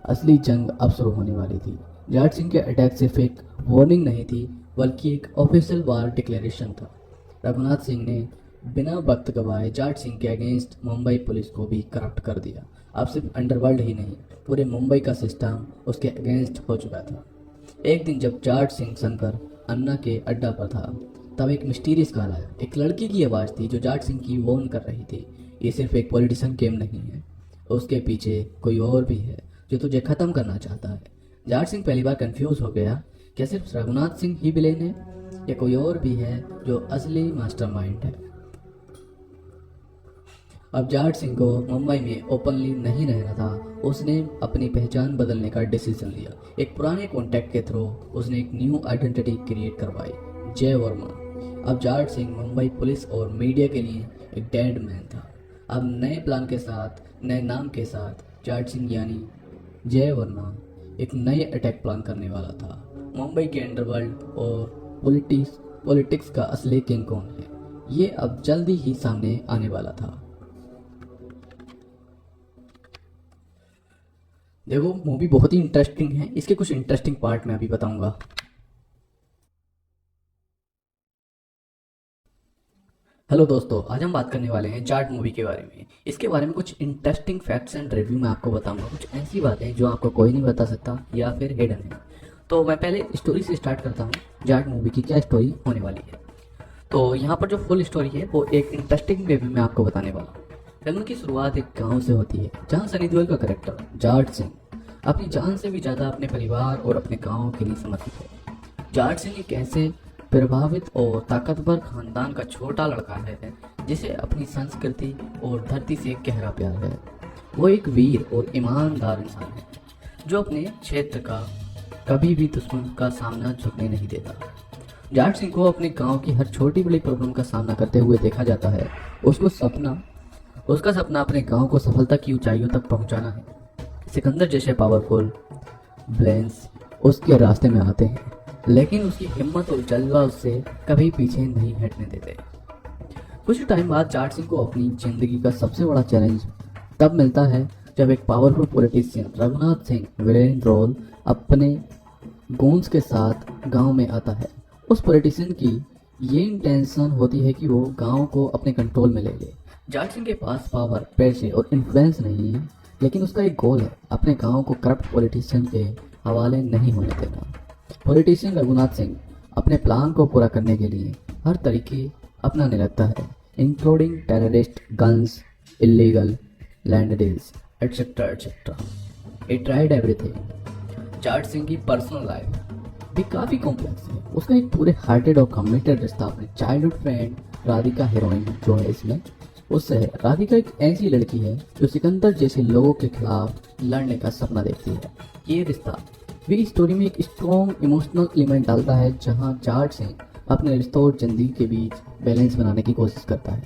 असली जंग अब शुरू होने वाली थी। जाट सिंह के अटैक सिर्फ एक वार्निंग नहीं थी बल्कि एक ऑफिशियल वार डिक्लेरेशन था। रघुनाथ सिंह ने बिना वक्त गवाए जाट सिंह के अगेंस्ट मुंबई पुलिस को भी करप्ट कर दिया। अब सिर्फ अंडरवर्ल्ड ही नहीं, पूरे मुंबई का सिस्टम उसके अगेंस्ट हो चुका था। एक दिन जब जाट सिंह शंकर अन्ना के अड्डा पर था तब एक मिस्टीरियस कॉल आया। एक लड़की की आवाज़ थी जो जाट सिंह की वार्न कर रही थी, ये सिर्फ एक पॉलिटिशियन गेम नहीं है, उसके पीछे कोई और भी है जो तुझे ख़त्म करना चाहता है। जाट सिंह पहली बार कंफ्यूज हो गया, क्या सिर्फ रघुनाथ सिंह ही विलेन है या कोई और भी है जो असली मास्टरमाइंड है। अब जाट सिंह को मुंबई में ओपनली नहीं रहना था, उसने अपनी पहचान बदलने का डिसीजन लिया। एक पुराने कॉन्टैक्ट के थ्रू उसने एक न्यू आइडेंटिटी क्रिएट करवाई, जय वर्मा। अब जाट सिंह मुंबई पुलिस और मीडिया के लिए एक डेड मैन था। अब नए प्लान के साथ, नए नाम के साथ जाट सिंह यानी जय वर्मा एक नए अटैक प्लान करने वाला था। मुंबई के अंडरवर्ल्ड और पॉलिटिक्स का असली किंग कौन है, ये अब जल्दी ही सामने आने वाला था। देखो मूवी बहुत ही इंटरेस्टिंग है, इसके कुछ इंटरेस्टिंग पार्ट मैं अभी बताऊंगा। हेलो दोस्तों, आज हम बात करने वाले हैं जाट मूवी के बारे में। इसके बारे में कुछ इंटरेस्टिंग फैक्ट्स एंड रिव्यू मैं आपको बताऊंगा, कुछ ऐसी बातें जो आपको कोई नहीं बता सकता या फिर हिडन है। तो मैं पहले स्टोरी से स्टार्ट करता हूँ, जाट मूवी की क्या स्टोरी होने वाली है। तो यहाँ पर जो फुल स्टोरी है वो एक इंटरेस्टिंग वे में मैं आपको बताने वाला हूँ। फिल्म की शुरुआत एक गांव से होती है जहाँ सनी देओल का कैरेक्टर जाट सिंह अपनी जान से भी ज़्यादा अपने परिवार और अपने गांव के लिए समर्पित है। जाट सिंह एक ऐसे प्रभावित और ताकतवर खानदान का छोटा लड़का है जिसे अपनी संस्कृति और धरती से गहरा प्यार है। वो एक वीर और ईमानदार इंसान है जो अपने क्षेत्र का कभी भी दुश्मन का सामना झुकने नहीं देता। जाट सिंह को अपने गांव की हर छोटी बड़ी प्रॉब्लम का सामना करते हुए देखा जाता है। उसका सपना अपने गांव को सफलता की ऊंचाइयों तक पहुंचाना है। सिकंदर जैसे पावरफुल ब्लेंस उसके रास्ते में आते हैं, लेकिन उसकी हिम्मत और जज्बा उससे कभी पीछे नहीं हटने देते। कुछ टाइम बाद जाट सिंह को अपनी जिंदगी का सबसे बड़ा चैलेंज तब मिलता है जब एक powerful politician Raghunath Singh villain role अपने गूंज के साथ गांव में आता है। उस पॉलिटिशियन की ये इंटेंशन होती है कि वो गांव को अपने कंट्रोल में ले ले। जाट सिंह के पास पावर, पैसे और इन्फ्लुएंस नहीं है, लेकिन उसका एक गोल है, अपने गांव को करप्ट पॉलिटिशियन के हवाले नहीं होने देना। पॉलिटिशियन रघुनाथ सिंह अपने प्लान को पूरा करने के लिए हर तरीके अपनाने लगता है, including terrorist, guns, illegal land deals etcetera etcetera. He tried everything. Jat Singh की पर्सनल लाइफ भी काफ़ी कॉम्प्लेक्स है। उसका एक पूरे हार्टेड और कमिटेड रिश्ता अपने चाइल्डहुड फ्रेंड राधिका हीरोइन जो है इसमें उससे है। राधिका एक ऐसी लड़की है जो सिकंदर जैसे लोगों के खिलाफ लड़ने का सपना देखती है। ये रिश्ता भी स्टोरी में एक स्ट्रॉन्ग इमोशनल एलिमेंट डालता है, जहां जाट सिंह अपने रिश्तों और जिंदगी के बीच बैलेंस बनाने की कोशिश करता है।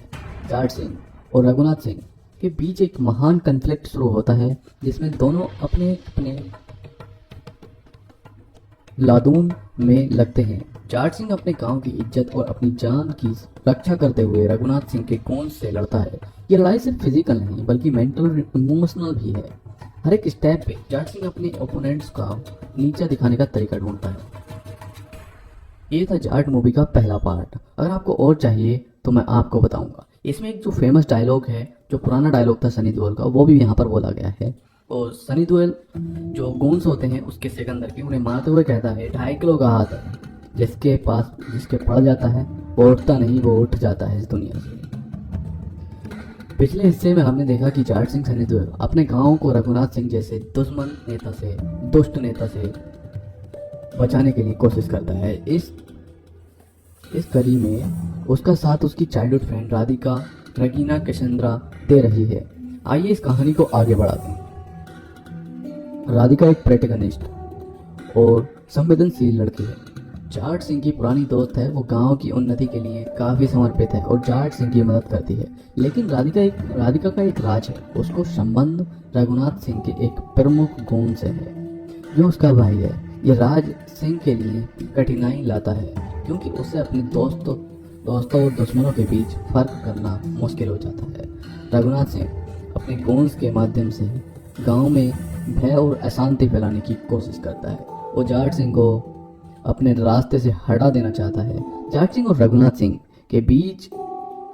जाट सिंह और रघुनाथ सिंह के बीच एक महान कन्फ्लिक्ट शुरू होता है, जिसमें दोनों अपने अपने लादून में लगते हैं। जाट सिंह अपने गांव की इज्जत और अपनी जान की रक्षा करते हुए रघुनाथ सिंह के खून से लड़ता है। ये लड़ाई सिर्फ फिजिकल नहीं बल्कि मेंटल और इमोशनल भी है। हर एक स्टेप पे जाट सिंह अपने ओपोनेंट्स का नीचा दिखाने का तरीका ढूंढता है। ये था जाट मूवी का पहला पार्ट। अगर आपको और चाहिए तो मैं आपको बताऊंगा। इसमें एक जो फेमस डायलॉग है, जो पुराना डायलॉग था सनी देओल का, वो भी यहाँ पर बोला गया है। और सनी देओल जो गूंस होते हैं उसके सिकंदर के उन्हें मारते हुए कहता है 2.5 किलो का हाथ है, जिसके पड़ जाता है वो उठता नहीं, वो उठ जाता है इस दुनिया से। पिछले हिस्से में हमने देखा कि जाट सिंह सनी देओल अपने गांव को रघुनाथ सिंह जैसे दुष्ट नेता से बचाने के लिए कोशिश करता है। इस कड़ी में उसका साथ उसकी चाइल्डहुड फ्रेंड राधिका रगीना कैसेंड्रा दे रही है। आइए इस कहानी को आगे बढ़ाते हैं। राधिका एक प्रोटैगनिस्ट और संवेदनशील लड़की है। जाट सिंह की पुरानी दोस्त है। वो गांव की उन्नति के लिए काफी समर्पित है और जाट सिंह की मदद करती है। लेकिन राधिका का एक राज है। उसको संबंध रघुनाथ सिंह के एक प्रमुख गुण से है, जो उसका भाई है। ये राज सिंह के लिए कठिनाई लाता है, क्योंकि उसे अपने दोस्तों और दुश्मनों के बीच फर्क करना मुश्किल हो जाता है। रघुनाथ सिंह अपने गुण्स के माध्यम से गांव में भय और अशांति फैलाने की कोशिश करता है। वो जाट सिंह को अपने रास्ते से हटा देना चाहता है। जाट सिंह और रघुनाथ सिंह के बीच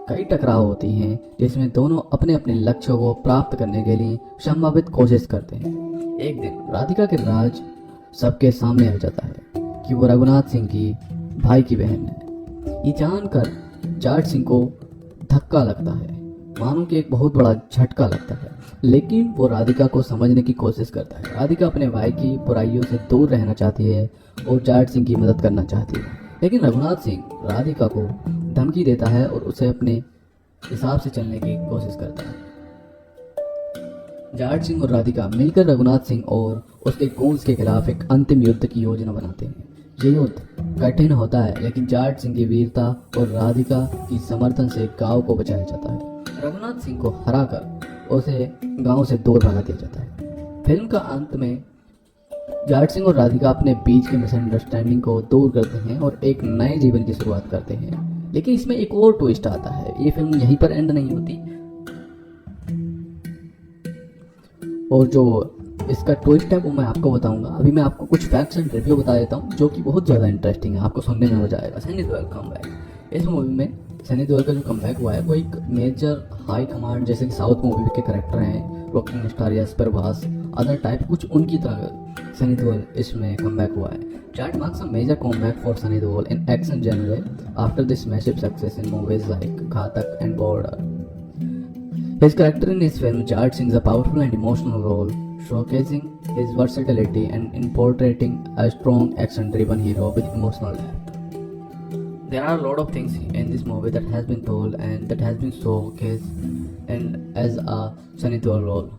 कई टकराव होती हैं, जिसमें दोनों अपने अपने लक्ष्यों को प्राप्त करने के लिए संभावित कोशिश करते हैं। एक दिन राधिका के राज सबके सामने आ जाता है कि वो रघुनाथ सिंह की भाई की बहन है। ये जानकर जाट सिंह को धक्का लगता है, मानो कि एक बहुत बड़ा झटका लगता है। लेकिन वो राधिका को समझने की कोशिश करता है। राधिका अपने भाई की बुराइयों से दूर रहना चाहती है और जाट सिंह की मदद करना चाहती है। लेकिन रघुनाथ सिंह राधिका को धमकी देता है और उसे अपने हिसाब से चलने की कोशिश करता है। जाट सिंह और राधिका मिलकर रघुनाथ सिंह और उसके गोल्स के खिलाफ एक अंतिम युद्ध की योजना बनाते हैं। ये युद्ध कठिन होता है, लेकिन जाट सिंह की वीरता और राधिका की समर्थन से गांव को बचाया जाता है। रघुनाथ सिंह को हराकर उसे गांव से दूर भगा दिया जाता है। फिल्म का अंत में जाट सिंह और राधिका अपने बीच की मिसअंडरस्टैंडिंग को दूर करते हैं और एक नए जीवन की शुरुआत करते हैं। लेकिन इसमें एक और ट्विस्ट आता है। ये फिल्म यहीं पर एंड नहीं होती, और जो इसका ट्विस्ट है वो मैं आपको बताऊंगा। अभी मैं आपको कुछ फैक्ट्स एंड रिव्यू बता देता हूँ, जो कि बहुत ज़्यादा इंटरेस्टिंग है, आपको सुनने में मजा आएगा। सनी देओल कमबैक। इस मूवी में सनी देओल का जो कमबैक हुआ है वो एक मेजर हाई कमांड, जैसे कि साउथ मूवी के कैरेक्टर हैं रॉकिंग स्टार या प्रभास अदर टाइप, कुछ उनकी तरह सनी देओल इसमें कमबैक हुआ है। Chart marks a major comeback for Sunny Deol in action genre after this massive success in movies like Ghatak and Border. His character in this film Jat sings a powerful and emotional role, showcasing his versatility and in portraying a strong action-driven hero with emotional depth. There are a lot of things in this movie that has been told and that has been showcased and as a Sunny Deol role.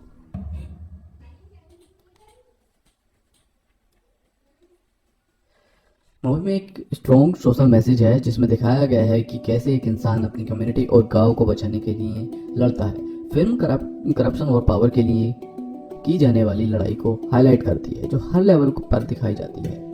Movie में एक strong social message है, जिसमें दिखाया गया है कि कैसे एक इंसान अपनी कम्युनिटी और गांव को बचाने के लिए लड़ता है। फिल्म करप्शन और पावर के लिए की जाने वाली लड़ाई को हाईलाइट करती है, जो हर लेवल पर दिखाई जाती है।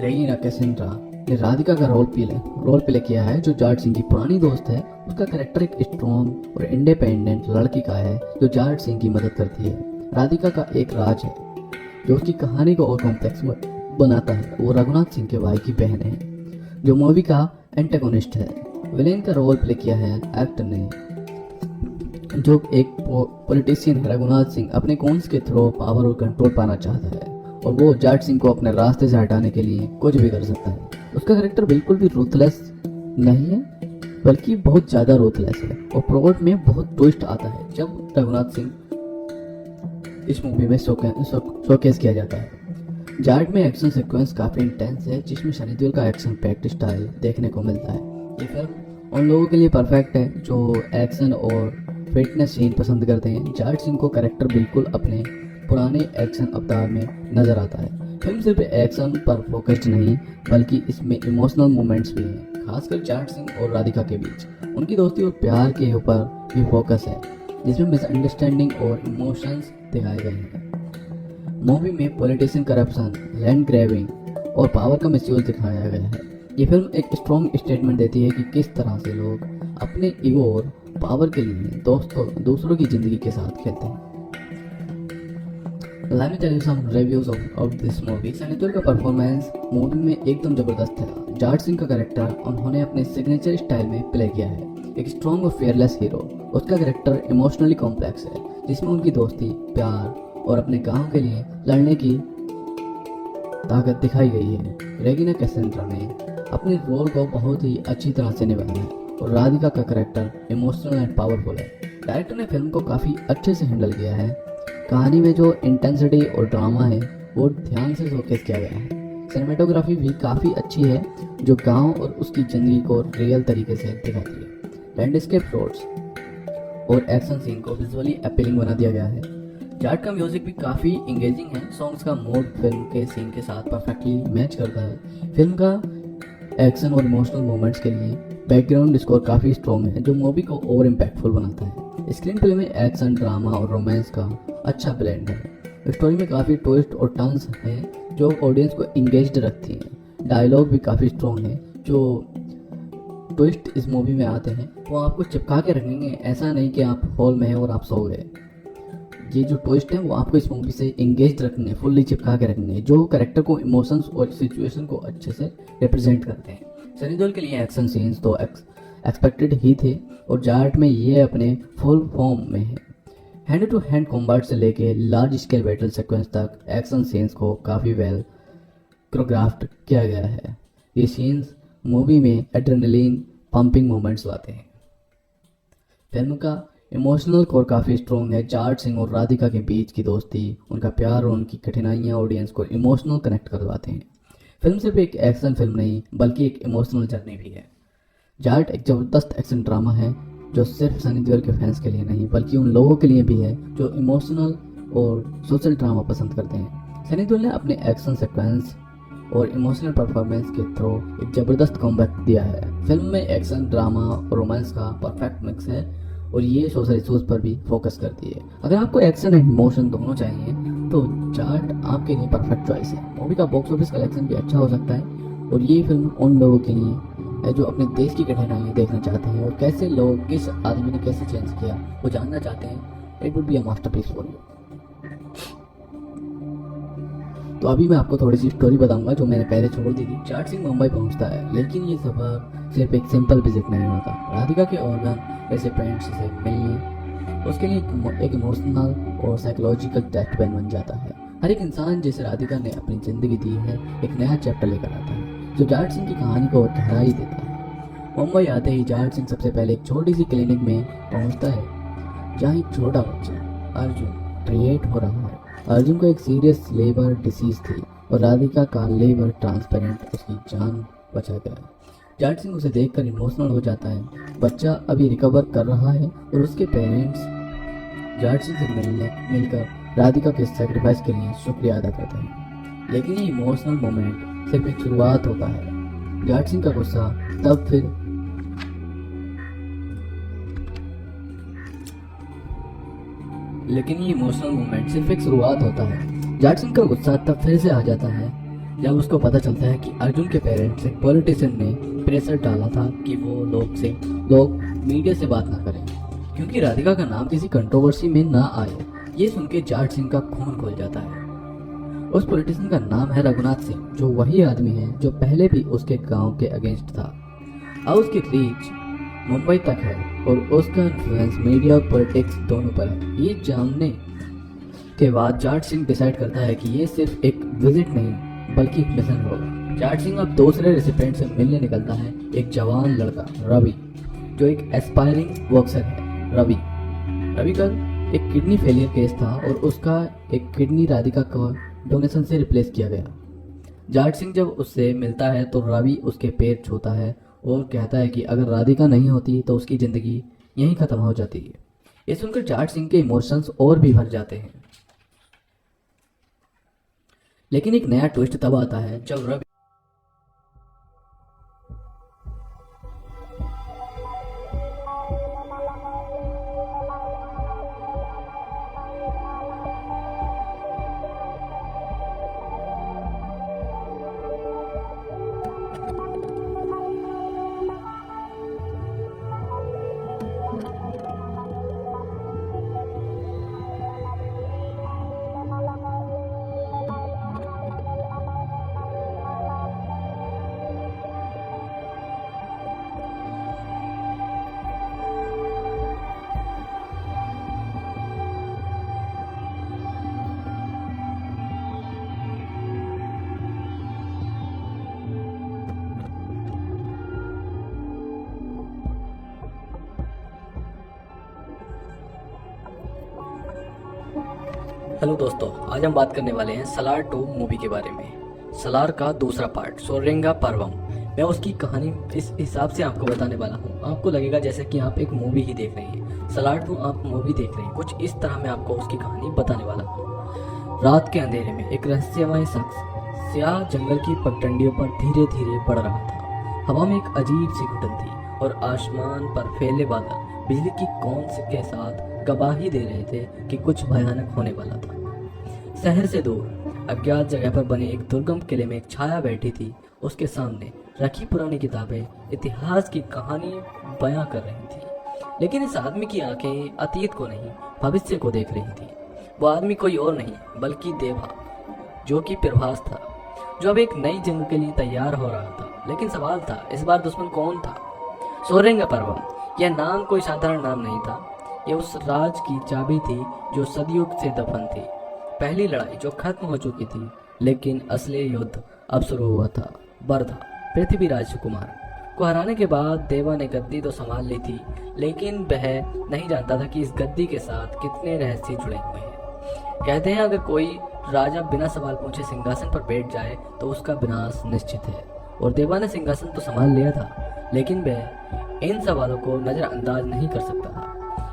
रेगिना कैसेंड्रा ने राधिका का रोल प्ले किया है, जो जाट सिंह की पुरानी दोस्त है। उसका कैरेक्टर एक स्ट्रॉन्ग और इंडिपेंडेंट लड़की का है, जो जाट सिंह की मदद करती है। राधिका का एक राज है जो उसकी कहानी को और कॉम्प्लेक्स बनाता है। वो रघुनाथ सिंह के भाई की बहन है, जो मूवी का एंटेगोनिस्ट है। विलेन का रोल प्ले किया है एक्टर ने, जो एक पॉलिटिशियन है। रघुनाथ सिंह अपने कॉन्स के थ्रू पावर और कंट्रोल पाना चाहता है, और वो जाट सिंह को अपने रास्ते से हटाने के लिए कुछ भी कर सकता है। उसका कैरेक्टर बिल्कुल भी रूथलेस नहीं है, बल्कि बहुत ज़्यादा रूथलेस है। और प्लॉट में बहुत ट्विस्ट आता है जब रघुनाथ सिंह इस मूवी में शोकेस किया जाता है। जाट में एक्शन सीक्वेंस काफ़ी इंटेंस है, जिसमें सनी देओल का एक्शन पैक्ड स्टाइल देखने को मिलता है। ये फिल्म उन लोगों के लिए परफेक्ट है जो एक्शन और फिटनेस सीन पसंद करते हैं। जाट सिंह को कैरेक्टर बिल्कुल अपने पुराने एक्शन अवतार में नजर आता है। फिल्म सिर्फ एक्शन पर फोकस्ड नहीं बल्कि इसमें इमोशनल मोमेंट्स भी हैं, खासकर जाट सिंह और राधिका के बीच उनकी दोस्ती और प्यार के ऊपर भी फोकस है, जिसमें मिसअंडरस्टैंडिंग और इमोशंस दिखाए गए हैं। मूवी में पॉलिटिशियन करप्शन, लैंड ग्रैबिंग और पावर का मिसयूज दिखाया गया है। ये फिल्म एक स्ट्रॉन्ग स्टेटमेंट देती है कि किस तरह से लोग अपने ईगो और पावर के लिए दूसरों की जिंदगी के साथ खेलते हैं। Let me tell you some reviews of this movie. Sunny Deol का परफॉर्मेंस मूवी में एकदम जबरदस्त है। जाट सिंह का कैरेक्टर उन्होंने अपने सिग्नेचर स्टाइल में प्ले किया है, एक स्ट्रॉन्ग और फेयरलेस हीरो। उसका कैरेक्टर इमोशनली कॉम्प्लेक्स है, जिसमें उनकी दोस्ती, प्यार और अपने गांव के लिए लड़ने की ताकत दिखाई गई है। रेगिना कैसेंड्रा ने अपने रोल को बहुत ही अच्छी तरह से निभाया है और राधिका का कैरेक्टर इमोशनल एंड पावरफुल है। डायरेक्टर ने फिल्म को काफ़ी अच्छे से हैंडल किया है। कहानी में जो इंटेंसिटी और ड्रामा है वो ध्यान से शोकेस किया गया है। सिनेमेटोग्राफी भी काफ़ी अच्छी है जो गांव और उसकी ज़िंदगी को रियल तरीके से दिखाती है। लैंडस्केप शॉट्स और एक्शन सीन को विजुअली अपीलिंग बना दिया गया है। जाट का म्यूजिक भी काफ़ी इंगेजिंग है। सॉन्ग्स का मूड फिल्म के सीन के साथ परफेक्टली मैच करता है। फिल्म का एक्शन और इमोशनल मोमेंट्स के लिए बैकग्राउंड स्कोर काफ़ी स्ट्रॉन्ग है जो मूवी को और इम्पैक्टफुल बनाता है। स्क्रीन प्ले में एक्शन, ड्रामा और रोमांस का अच्छा ब्लेंड है। स्टोरी में काफ़ी ट्विस्ट और टर्न्स हैं जो ऑडियंस को इंगेज्ड रखती हैं। डायलॉग भी काफ़ी स्ट्रॉन्ग है। जो ट्विस्ट इस मूवी में आते हैं वो आपको चिपका के रखेंगे, ऐसा नहीं कि आप हॉल में हैं और आप सो गए। ये जो ट्विस्ट है वो आपको इस मूवी से इंगेज रखने, फुल्ली चिपका के रखने, जो कैरेक्टर को, इमोशंस और सिचुएशन को अच्छे से रिप्रेजेंट करते हैं। सनी देओल के लिए एक्शन सीन्स तो एक्सपेक्टेड ही थे और जाट में ये अपने फुल फॉर्म में है। हैंड टू हैंड कॉम्बैट से लेके लार्ज स्केल बैटल सीक्वेंस तक एक्शन सीन्स को काफ़ी वेल कोरियोग्राफ्ड किया गया है। ये सीन्स मूवी में एड्रेनलिन पंपिंग मोमेंट्स लाते हैं। फिल्म का इमोशनल कोर काफ़ी स्ट्रॉन्ग है। जाट सिंह और राधिका के बीच की दोस्ती, उनका प्यार और उनकी कठिनाइयाँ ऑडियंस को इमोशनल कनेक्ट करवाते हैं। फिल्म सिर्फ एक एक्शन फिल्म नहीं बल्कि एक इमोशनल जर्नी भी है। जाट एक ज़बरदस्त एक्शन ड्रामा है जो सिर्फ सनी देओल के फैंस के लिए नहीं बल्कि उन लोगों के लिए भी है जो इमोशनल और सोशल ड्रामा पसंद करते हैं। सनी देओल ने अपने एक्शन सीक्वेंस और इमोशनल परफॉर्मेंस के थ्रू एक ज़बरदस्त कॉम्बैक दिया है। फिल्म में एक्शन, ड्रामा और रोमांस का परफेक्ट मिक्स है और ये सोशल इश्यूज पर भी फोकस करती है। अगर आपको एक्शन एंड इमोशन दोनों चाहिए तो जाट आपके लिए परफेक्ट चॉइस है। मूवी का बॉक्स ऑफिस कलेक्शन भी अच्छा हो सकता है और ये फिल्म उन लोगों के लिए है जो अपने देश की कठिनाइयाँ देखना चाहते हैं और कैसे लोग, किस आदमी ने कैसे चेंज किया वो जानना चाहते हैं। It would be a masterpiece for you. तो अभी मैं आपको थोड़ी सी स्टोरी बताऊंगा जो मैंने पहले छोड़ दी थी। जाट सिंह मुंबई पहुंचता है लेकिन ये सफर सिर्फ एक सिंपल विजिट नहीं होता। राधिका के ऑर्गन रेसिपिएंट्स से मिलने उसके लिए एक इमोशनल और साइकोलॉजिकल डेथ बन जाता है। हर एक इंसान जिसे राधिका ने अपनी ज़िंदगी दी है एक नया चैप्टर लेकर आता है जो जाट सिंह की कहानी को और गहराई देता है। मुंबई आते ही जाट सिंह सबसे पहले एक छोटी सी क्लिनिक में पहुंचता है जहाँ एक छोटा बच्चा अर्जुन ट्रीट हो रहा है। अर्जुन को एक सीरियस लेबर डिसीज थी और राधिका का लेबर ट्रांसपेरेंट उसकी जान बचा गया। जाट सिंह उसे देखकर इमोशनल हो जाता है। बच्चा अभी रिकवर कर रहा है और उसके पेरेंट्स जाट सिंह से मिलकर राधिका के सेक्रीफाइस के लिए शुक्रिया अदा करते हैं। लेकिन ये इमोशनल मोमेंट सिर्फ एक शुरुआत होता है। जाट सिंह का गुस्सा तब फिर लेकिन ये इमोशनल मोमेंट सिर्फ एक शुरुआत होता है। जाट सिंह का गुस्सा तब फिर से आ जाता है जब उसको पता चलता है कि अर्जुन के पेरेंट्स एक पॉलिटिशियन ने प्रेशर डाला था कि वो लोग मीडिया से बात ना करें क्योंकि राधिका का नाम किसी कंट्रोवर्सी में ना आए। ये सुन के जाट सिंह का खून खुल जाता है। उस पॉलिटिशियन का नाम है रघुनाथ सिंह, जो वही आदमी है जो पहले भी उसके गांव के अगेंस्ट था। अब उसकी रीच मुंबई तक है और उसका इन्फ्लुएंस मीडिया और पॉलिटिक्स दोनों पर है। ये जानने के बाद जाट सिंह डिसाइड करता है कि ये सिर्फ एक विजिट नहीं बल्कि एक मिशन होगा। जाट सिंह अब दूसरे रेसिपिएंट से मिलने निकलता है, एक जवान लड़का रवि जो एक एस्पायरिंग बॉक्सर है। रवि का एक किडनी फेलियर केस था और उसका एक किडनी राधिका को डोनेशन से रिप्लेस किया गया। जाट सिंह जब उससे मिलता है तो रवि उसके पैर छूता है और कहता है कि अगर राधिका नहीं होती तो उसकी ज़िंदगी यहीं ख़त्म हो जाती है। ये सुनकर जाट सिंह के इमोशंस और भी भर जाते हैं। लेकिन एक नया ट्विस्ट तब आता है जब रवि हेलो दोस्तों, आज हम बात करने वाले हैं सलार 2 मूवी के बारे में। सलार का दूसरा पार्ट सोरेंगा पर्वम। मैं उसकी कहानी इस हिसाब से आपको बताने वाला हूँ, आपको लगेगा जैसे कि आप एक मूवी ही देख रहे हैं। सलार 2 आप मूवी देख रहे हैं, कुछ इस तरह मैं आपको उसकी कहानी बताने वाला हूँ। रात के अंधेरे में एक रहस्यमय शख्स स्याह जंगल की पगडंडियों पर धीरे धीरे बढ़ रहा था। हवा में एक अजीब सी घुटन थी और आसमान पर फैले बादल बिजली की कौन से के साथ गवाही दे रहे थे कि कुछ भयानक होने वाला था। शहर से दूर अज्ञात जगह पर बने एक दुर्गम किले में एक छाया बैठी थी। उसके सामने रखी पुरानी किताबें इतिहास की कहानी बयां कर रही थी, लेकिन इस आदमी की आंखें अतीत को नहीं भविष्य को देख रही थी। वो आदमी कोई और नहीं बल्कि देवा, जो कि प्रभास था, जो अब एक नई जंग के लिए तैयार हो रहा था। लेकिन सवाल था, इस बार दुश्मन कौन था? सोरेंगा पर्वम। यह नाम कोई साधारण नाम नहीं था, यह उस राज की चाबी थी जो सदियों से दफन थी। पहली लड़ाई जो खत्म हो चुकी थी, लेकिन असली युद्ध अब शुरू हुआ था। बर्धा पृथ्वी राजकुमार को हराने के बाद देवा ने गद्दी तो संभाल ली थी, लेकिन वह नहीं जानता था कि इस गद्दी के साथ कितने रहस्य जुड़े हुए हैं। कहते हैं अगर कोई राजा बिना सवाल पूछे सिंहासन पर बैठ जाए तो उसका विनाश निश्चित है। और देवा ने सिंहासन तो संभाल लिया था, लेकिन वह इन सवालों को नजरअंदाज नहीं कर सकता था।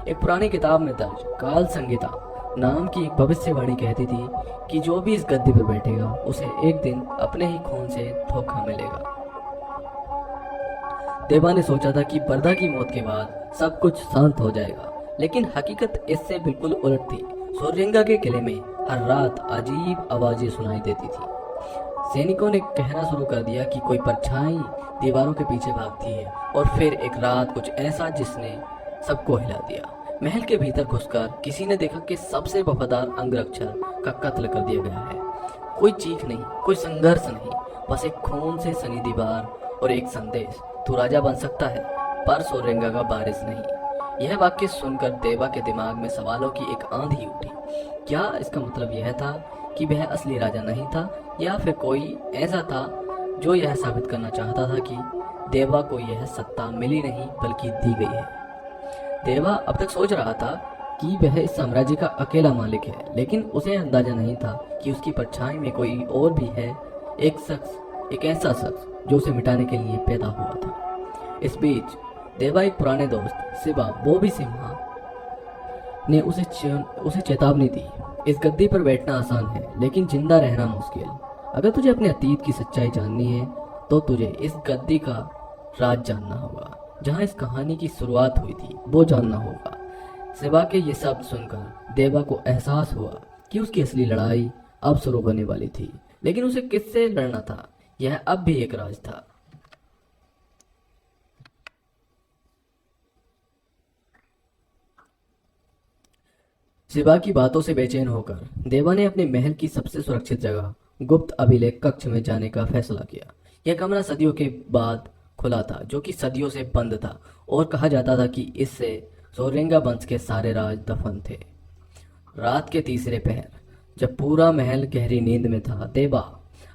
एक पुरानी किताब में दर्ज काल संगीता नाम की एक भविष्यवाणी कहती थी कि जो भी इस गद्दी पर बैठेगा उसे एक दिन अपने ही खून से धोखा मिलेगा। देवा ने सोचा था कि बर्धा की मौत के बाद सब कुछ शांत हो जाएगा, लेकिन हकीकत इससे बिल्कुल उलट थी। सोरेंगा के किले में हर रात अजीब आवाजें सुनाई देती थी। सैनिकों ने कहना शुरू कर दिया कि कोई परछाई दीवारों के पीछे भागती है। और फिर एक रात कुछ ऐसा जिसने सबको हिला दिया। महल के भीतर घुसकर किसी ने देखा कि सबसे वफादार अंगरक्षक का कत्ल कर दिया गया है। कोई चीख नहीं, कोई संघर्ष नहीं, बस एक खून से सनी दीवार और एक संदेश, तू राजा बन सकता है पर सोरेंगा का वारिस नहीं। यह वाक्य सुनकर देवा के दिमाग में सवालों की एक आंधी उठी। क्या इसका मतलब यह था कि वह असली राजा नहीं था, या फिर कोई ऐसा था जो यह साबित करना चाहता था कि देवा को यह सत्ता मिली नहीं बल्कि दी गई है। देवा अब तक सोच रहा था कि वह इस साम्राज्य का अकेला मालिक है, लेकिन उसे अंदाजा नहीं था कि उसकी परछाई में कोई और भी है, एक शख्स, एक ऐसा शख्स जो उसे मिटाने के लिए पैदा हुआ था। इस बीच देवा एक पुराने दोस्त शिवा बॉबी सिम्हा ने उसे चेतावनी दी, इस गद्दी पर बैठना आसान है लेकिन जिंदा रहना मुश्किल। अगर तुझे अपने अतीत की सच्चाई जाननी है तो तुझे इस गद्दी का राज जानना होगा, जहां इस कहानी की शुरुआत हुई थी वो जानना होगा। शिवा के ये शब्द सुनकर देवा को एहसास हुआ कि उसकी असली लड़ाई अब शुरू होने वाली थी, लेकिन उसे किससे लड़ना था यह अब भी एक राज था। शिवा की बातों से बेचैन होकर देवा ने अपने महल की सबसे सुरक्षित जगह गुप्त अभिलेख कक्ष में जाने का फैसला किया। यह कमरा सदियों के बाद खुला था, जो कि सदियों से बंद था, और कहा जाता था कि इससे सोरेंगा वंश के सारे राज दफन थे। रात के तीसरे पहर जब पूरा महल गहरी नींद में था, देवा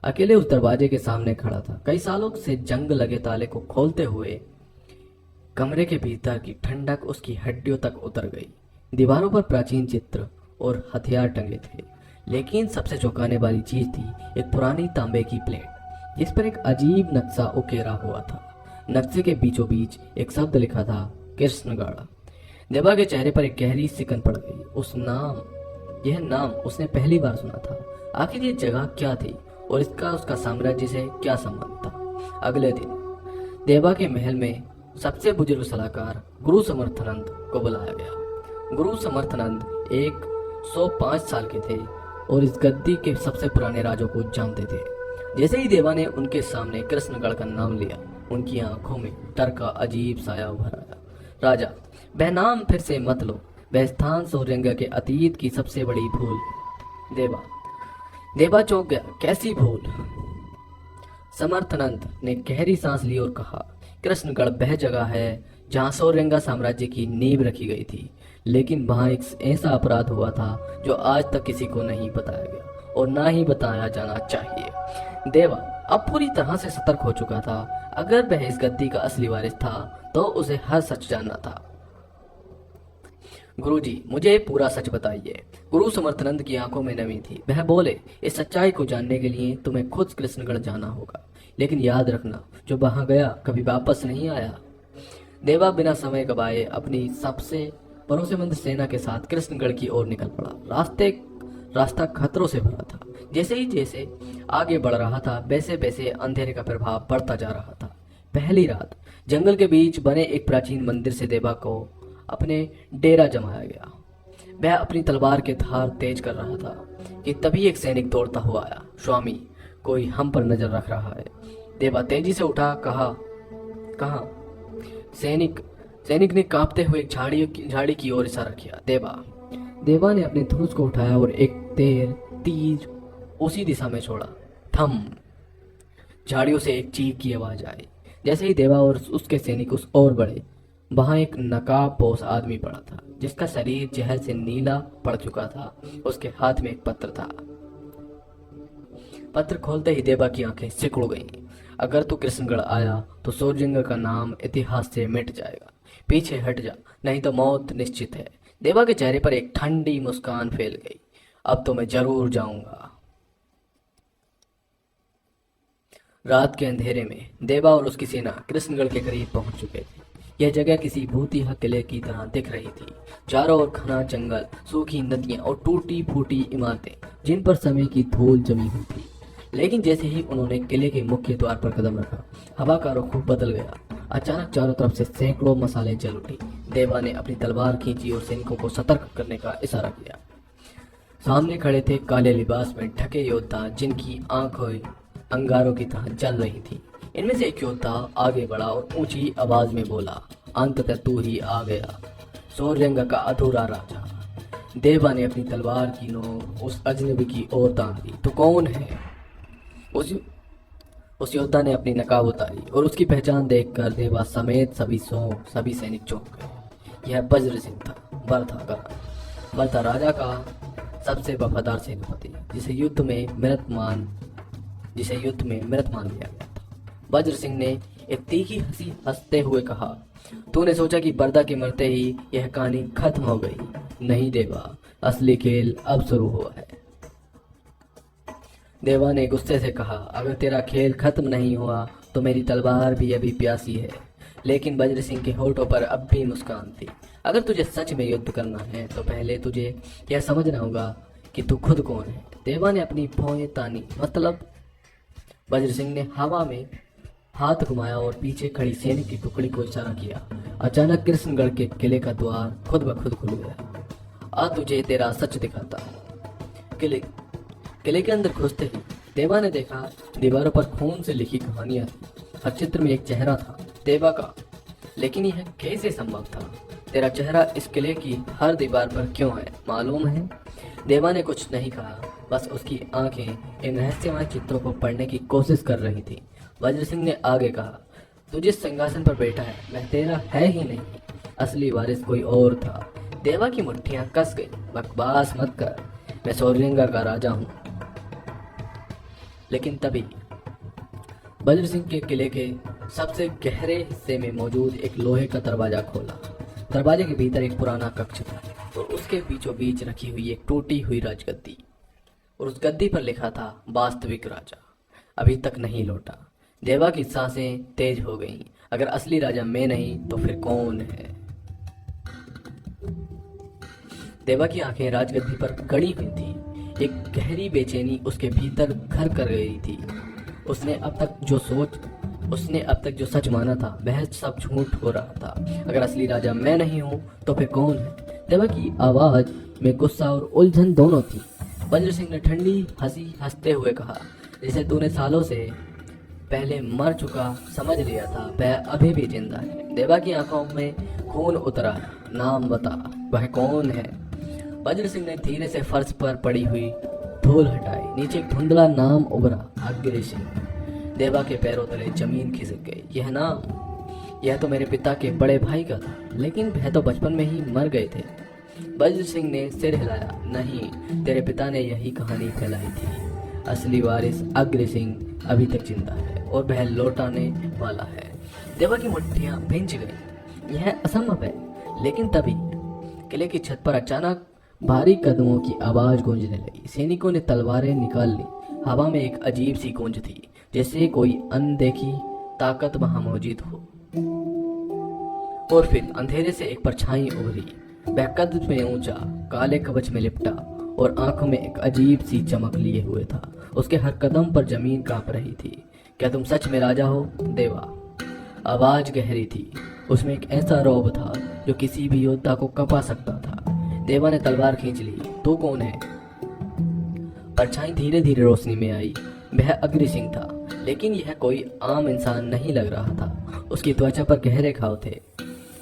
अकेले उस दरवाजे के सामने खड़ा था। कई सालों से जंग लगे ताले को खोलते हुए कमरे के भीतर की ठंडक उसकी हड्डियों तक उतर गई। दीवारों पर प्राचीन चित्र और हथियार टंगे थे, लेकिन सबसे चौंकाने वाली चीज थी एक पुरानी तांबे की प्लेट जिस पर एक अजीब नक्शा उकेरा हुआ था। नक्शे के बीचों बीच एक शब्द लिखा था, कृष्णगढ़। देवा के चेहरे पर एक गहरी सिकन पड़ गई। यह नाम उसने पहली बार सुना था। आखिर ये जगह क्या थी और इसका उसका साम्राज्य से क्या संबंध था। अगले दिन देवा के महल में सबसे बुजुर्ग सलाहकार गुरु समर्थानंद को बुलाया गया। गुरु समर्थानंद 105 साल के थे और इस गद्दी के सबसे पुराने राजों को जानते थे। जैसे ही देवा ने उनके सामने कृष्णगढ़ का नाम लिया, उनकी आंखों में डर का अजीब साया उभर आया। राजा, वह नाम फिर से मत लो। वह स्थान सोरंगा के अतीत की सबसे बड़ी भूल। देवा चौंक गया। कैसी भूल? समर्थानंद ने गहरी सांस ली और कहा, कृष्णगढ़ वह जगह है जहां सोरंगा साम्राज्य की नींव रखी गई थी, लेकिन वहां एक ऐसा अपराध हुआ था जो आज तक किसी को नहीं बताया गया और ना ही बताया जाना चाहिए। देवा अब पूरी तरह से सतर्क हो चुका था। अगर वह इस गद्दी का असली वारिस था तो उसे हर सच जानना था। गुरुजी, मुझे पूरा सच बताइए। गुरु समर्थानंद की आंखों में नमी थी। वह बोले, इस सच्चाई को जानने के लिए तुम्हें खुद कृष्णगढ़ जाना होगा, लेकिन याद रखना, जो वहां गया कभी वापस नहीं आया। देवा बिना समय गवाए अपनी सबसे भरोसेमंद सेना के साथ कृष्णगढ़ की ओर निकल पड़ा। रास्ता खतरों से भरा था। जैसे आगे बढ़ रहा था, वैसे वैसे अंधेरे का प्रभाव बढ़ता जा रहा था। पहली रात जंगल के बीच बने एक प्राचीन मंदिर से देवा को अपने डेरा जमाया गया। वह अपनी तलवार के धार तेज कर रहा था कि तभी एक सैनिक दौड़ता हुआ आया। स्वामी, कोई हम पर नजर रख रहा है। देवा तेजी से उठा। कहाँ? सैनिक ने कांपते हुए एक झाड़ी की ओर इशारा किया। देवा ने अपने धनुष को उठाया और एक तीर उसी दिशा में छोड़ा। थम! झाड़ियों से एक चीख की आवाज आई। जैसे ही देवा और उसके सैनिक उस ओर बढ़े, वहां एक नकाबपोश आदमी पड़ा था जिसका शरीर जहर से नीला पड़ चुका था। उसके हाथ में एक पत्र था। पत्र खोलते ही देवा की आंखें सिकुड़ गईं। अगर तू कृष्णगढ़ आया तो सोरजंगा का नाम इतिहास से मिट जाएगा। पीछे हट जा, नहीं तो मौत निश्चित है। देवा के चेहरे पर एक ठंडी मुस्कान फैल गई। अब तो मैं जरूर जाऊंगा। रात के अंधेरे में देवा और उसकी सेना कृष्णगढ़ के करीब पहुंच चुके थे। यह जगह किसी भूतिया किले की तरह दिख रही थी। चारों ओर घना जंगल, सूखी नदियां और टूटी फूटी इमारतें जिन पर समय की धूल जमी हुई थी। लेकिन जैसे ही उन्होंने किले के मुख्य द्वार पर कदम रखा, हवा का रुख बदल गया। अचानक चारों तरफ से सैकड़ों मसाले जल उठी। देवा ने अपनी तलवार खींची और सैनिकों को सतर्क करने का इशारा किया। सामने खड़े थे काले लिबास में ढके योद्धा जिनकी आंखें अंगारों की तरह जल रही थी। इनमें से एक योद्धा आगे बढ़ा और ऊंची आवाज में बोला, अंततः तू ही आ गया, सोरजंगा का अधूरा राजा। देवा ने अपनी तलवार की नोक उस अजनबी की ओर तान दी। तो कौन है? उस योद्धा ने अपनी नकाब उतारी और उसकी पहचान देखकर देवा समेत सभी सैनिक चौंक गए। यह वज्र सिंह था, बर्था राजा का सबसे वफादार सेनापति, जिसे युद्ध में मृत मान लिया गया था। वज्र सिंह ने एक तीखी हंसी हंसते हुए कहा, तूने सोचा कि बर्दा के मरते ही यह कहानी खत्म हो गई? नहीं देवा, असली खेल अब शुरू हुआ है। देवा ने गुस्से से कहा, अगर तेरा खेल खत्म नहीं हुआ तो मेरी तलवार भी अभी प्यासी है। लेकिन वज्र सिंह के होठों पर अब भी मुस्कान थी। अगर तुझे सच में युद्ध करना है तो पहले तुझे यह समझना होगा कि तू खुद कौन है। देवा ने अपनी भौहें तानी। मतलब? वज्र सिंह ने हवा में हाथ घुमाया और पीछे खड़ी सैनिक की टुकड़ी को इशारा किया। अचानक कृष्णगढ़ के किले का द्वार खुद ब खुद खुल गया। आज तुझे तेरा सच दिखाता हूं। किले के अंदर घुसते ही देवा ने देखा दीवारों पर खून से लिखी कहानियां थी। हर चित्र में एक चेहरा था, देवा का। लेकिन यह कैसे संभव था? तेरा चेहरा इस किले की हर दीवार पर क्यों है, मालूम है? देवा ने कुछ नहीं कहा, बस उसकी आंखें इन रहस्यमय चित्रों को पढ़ने की कोशिश कर रही थी। वज्र सिंह ने आगे कहा, तू जिस सिंहासन पर बैठा है वह तेरा है ही नहीं, असली वारिस कोई और था। देवा की मुट्ठियां कस गई। बकवास मत कर, मैं सोरजंगा का राजा हूं। लेकिन तभी वज्र सिंह के किले के सबसे गहरे हिस्से में मौजूद एक लोहे का दरवाजा खोला। दरवाजे के भीतर एक पुराना कक्ष था और उसके बीचों बीच रखी हुई एक टूटी हुई राजगद्दी, और उस गद्दी पर लिखा था वास्तविक राजा अभी तक नहीं लौटा। देवा की सांसें तेज हो गईं। अगर असली राजा मैं नहीं तो फिर कौन है? देवा की आंखें राजगद्दी पर गड़ी हुई थी। एक गहरी बेचैनी उसके भीतर घर कर गई थी। उसने अब तक जो सच माना था वह सब झूठ हो रहा था। अगर असली राजा मैं नहीं हूं तो फिर कौन है? देवा की आवाज में गुस्सा और उलझन दोनों थी। वज्र सिंह ने ठंडी हंसी हंसते हुए कहा, जिसे तूने सालों से पहले मर चुका समझ लिया था वह अभी भी जिंदा है। देवा की आंखों में खून उतरा। नाम बता, वह कौन है? वज्र सिंह ने धीरे से फर्श पर पड़ी हुई धूल हटाई। नीचे एक धुंधला नाम उभरा, अग्र सिंह। देवा के पैरों तले जमीन खिसक गई। यह तो मेरे पिता के बड़े भाई का था, लेकिन वह तो बचपन में ही मर गए थे। वज्र सिंह ने सिर हिलाया। नहीं, तेरे पिता ने यही कहानी फैलाई थी। असली वारिस अग्र सिंह अभी तक जिंदा है और वह लौटाने वाला है। देवा की मुट्ठियां भिंच गई। यह असंभव है। लेकिन तभी किले की छत पर अचानक भारी कदमों की आवाज गूंजने लगी। सैनिकों ने तलवारें निकाल ली। हवा में एक अजीब सी गूंज थी, जैसे कोई अनदेखी ताकत वहां मौजूद हो। और फिर अंधेरे से एक परछाई उभरी। वह कद में ऊंचा, काले कवच में लिपटा और आंखों में एक अजीब सी चमक लिए हुए था। उसके हर कदम पर जमीन कांप रही थी। क्या तुम सच में राजा हो? देवा। आवाज गहरी थी। उसमें एक ऐसा रौब था जो किसी भी योद्धा को कंपा सकता था। देवा ने तलवार खींच ली। तू कौन है? परछाई धीरे धीरे रोशनी में आई। वह अग्र सिंह था, लेकिन यह कोई आम इंसान नहीं लग रहा था। उसकी त्वचा पर गहरे घाव थे,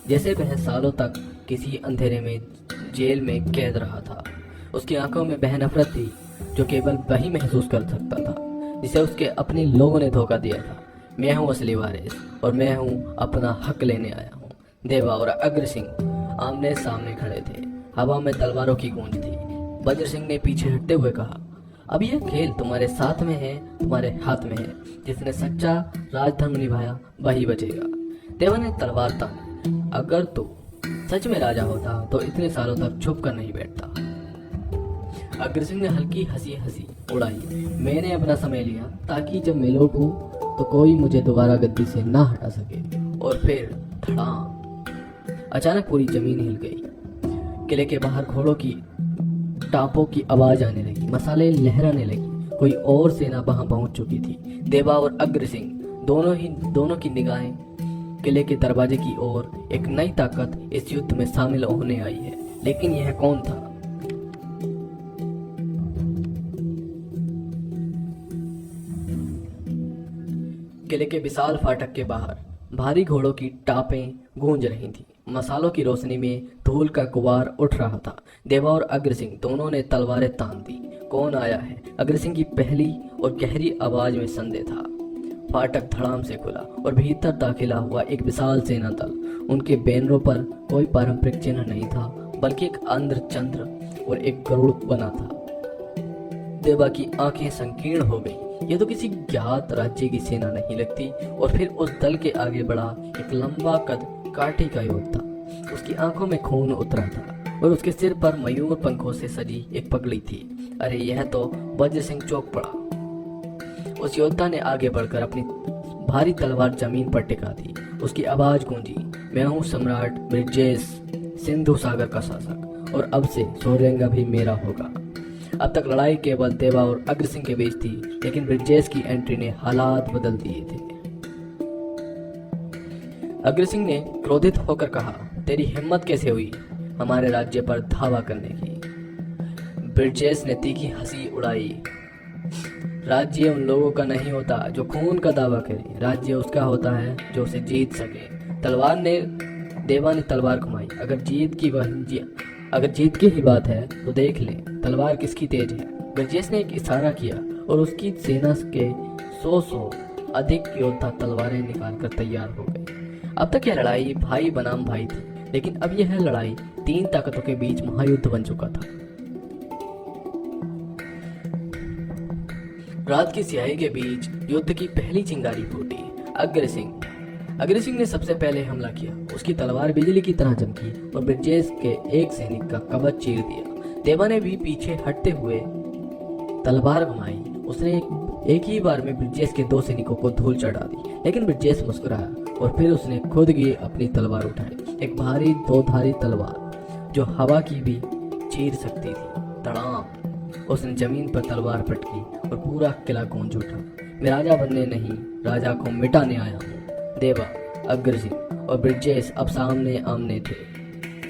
जैसे वह सालों तक किसी अंधेरे में जेल में कैद रहा था। उसकी आंखों में वह नफरत थी जो केवल वही महसूस कर सकता था जिसे उसके अपने लोगों ने धोखा दिया था। मैं हूँ असली वारिस और मैं हूँ अपना हक लेने आया हूँ। देवा और अग्र सिंह आमने सामने खड़े थे। हवा में तलवारों की गूंज थी। वज्र सिंह ने पीछे हटते हुए कहा, अब यह खेल तुम्हारे साथ में है, तुम्हारे हाथ में है। जिसने सच्चा राजधर्म निभाया वही बचेगा। देवा ने तलवार तानी। अगर तू सच में राजा होता तो इतने सालों तक छुप कर नहीं बैठता। अग्र सिंह ने हल्की हंसी उड़ाई। मैंने अपना समय लिया ताकि जब मैं लौटूं तो कोई मुझे दोबारा गद्दी से ना हटा सके। और फिर धड़ाम, अचानक पूरी जमीन हिल गई। किले के बाहर घोड़ों की टापों की आवाज आने लगी। मसाले लहराने लगी। कोई और सेना वहां पहुंच चुकी थी। देवा और अग्र सिंह दोनों की निगाहें किले के दरवाजे की ओर। एक नई ताकत इस युद्ध में शामिल होने आई है, लेकिन यह कौन था? किले के विशाल फाटक के बाहर भारी घोड़ों की टापें गूंज रही थीं। मसालों की रोशनी में धूल का कुवार उठ रहा था। देवा और अग्र सिंह दोनों ने तलवारें तान दी। कौन आया है? अग्र सिंह की पहली और गहरी आवाज में संदेह था। फाटक धड़ाम से खुला और भीतर दाखिला हुआ एक विशाल सेना दल। उनके बैनरों पर कोई पारंपरिक चिन्ह नहीं था, बल्कि एक अंध्र चंद्र और एक गरुड़ बना था। देवा की आंखें संकीर्ण हो गईं। यह तो किसी ज्ञात राज्य की सेना नहीं लगती। और फिर उस दल के आगे बढ़ा एक लंबा कद काठी का योद्धा। उसकी आंखों में खून उतरा था और उसके सिर पर मयूर पंखों से सजी एक पगड़ी थी। अरे यह तो वज्र सिंह चौंक पड़ा। उस योद्धा ने आगे बढ़कर अपनी भारी तलवार जमीन पर टिका दी। उसकी आवाज गूंजी, मैं हूँ सम्राट ब्रिजेश, सिंधु सागर का शासक, और अब से सोरेंगा भी मेरा होगा। अब तक लड़ाई केवल देवा और अग्र सिंह के बीच थी, लेकिन ब्रिजेश की एंट्री ने हालात बदल दिए थे। अग्र सिंह ने क्रोधित होकर कहा, तेरी हिम्मत कैसे हुई हमारे राज्य पर धावा करने की? ब्रिजेश ने तीखी हंसी उड़ाई। राज्य उन लोगों का नहीं होता जो खून का दावा करे। राज्य उसका होता है जो उसे जीत सके। देवा ने तलवार घुमाई। अगर जीत की ही बात है तो देख ले तलवार किसकी तेज है। ब्रिजेश ने एक इशारा किया और उसकी सेना के 100 अधिक योद्धा तलवारें निकालकर तैयार हो गए। अब तक यह लड़ाई भाई बनाम भाई थी, लेकिन अब यह लड़ाई 3 ताकतों के बीच महायुद्ध बन चुका था। रात की स्याही के बीच युद्ध की पहली चिंगारी फूटी। अग्रसिंह ने सबसे पहले हमला किया। उसकी तलवार बिजली की तरह चमकी और ब्रिजेश के एक सैनिक का कवच चीर दिया। देवा ने भी पीछे हटते हुए तलवार घुमाई। उसने एक ही बार में ब्रिजेश के 2 सैनिकों को धूल चढ़ा दी, लेकिन ब्रिजेश मुस्कुराया और फिर उसने खुद की अपनी तलवार उठाई, एक भारी 2-धारी तलवार जो हवा की भी चीर सकती थी। तड़ाम! उसने जमीन पर तलवार पटकी और पूरा किला गूंज उठा। मैं राजा बनने नहीं, राजा को मिटाने आया हूँ। देवा, अग्रसिंह और ब्रिजेश अब सामने आमने थे।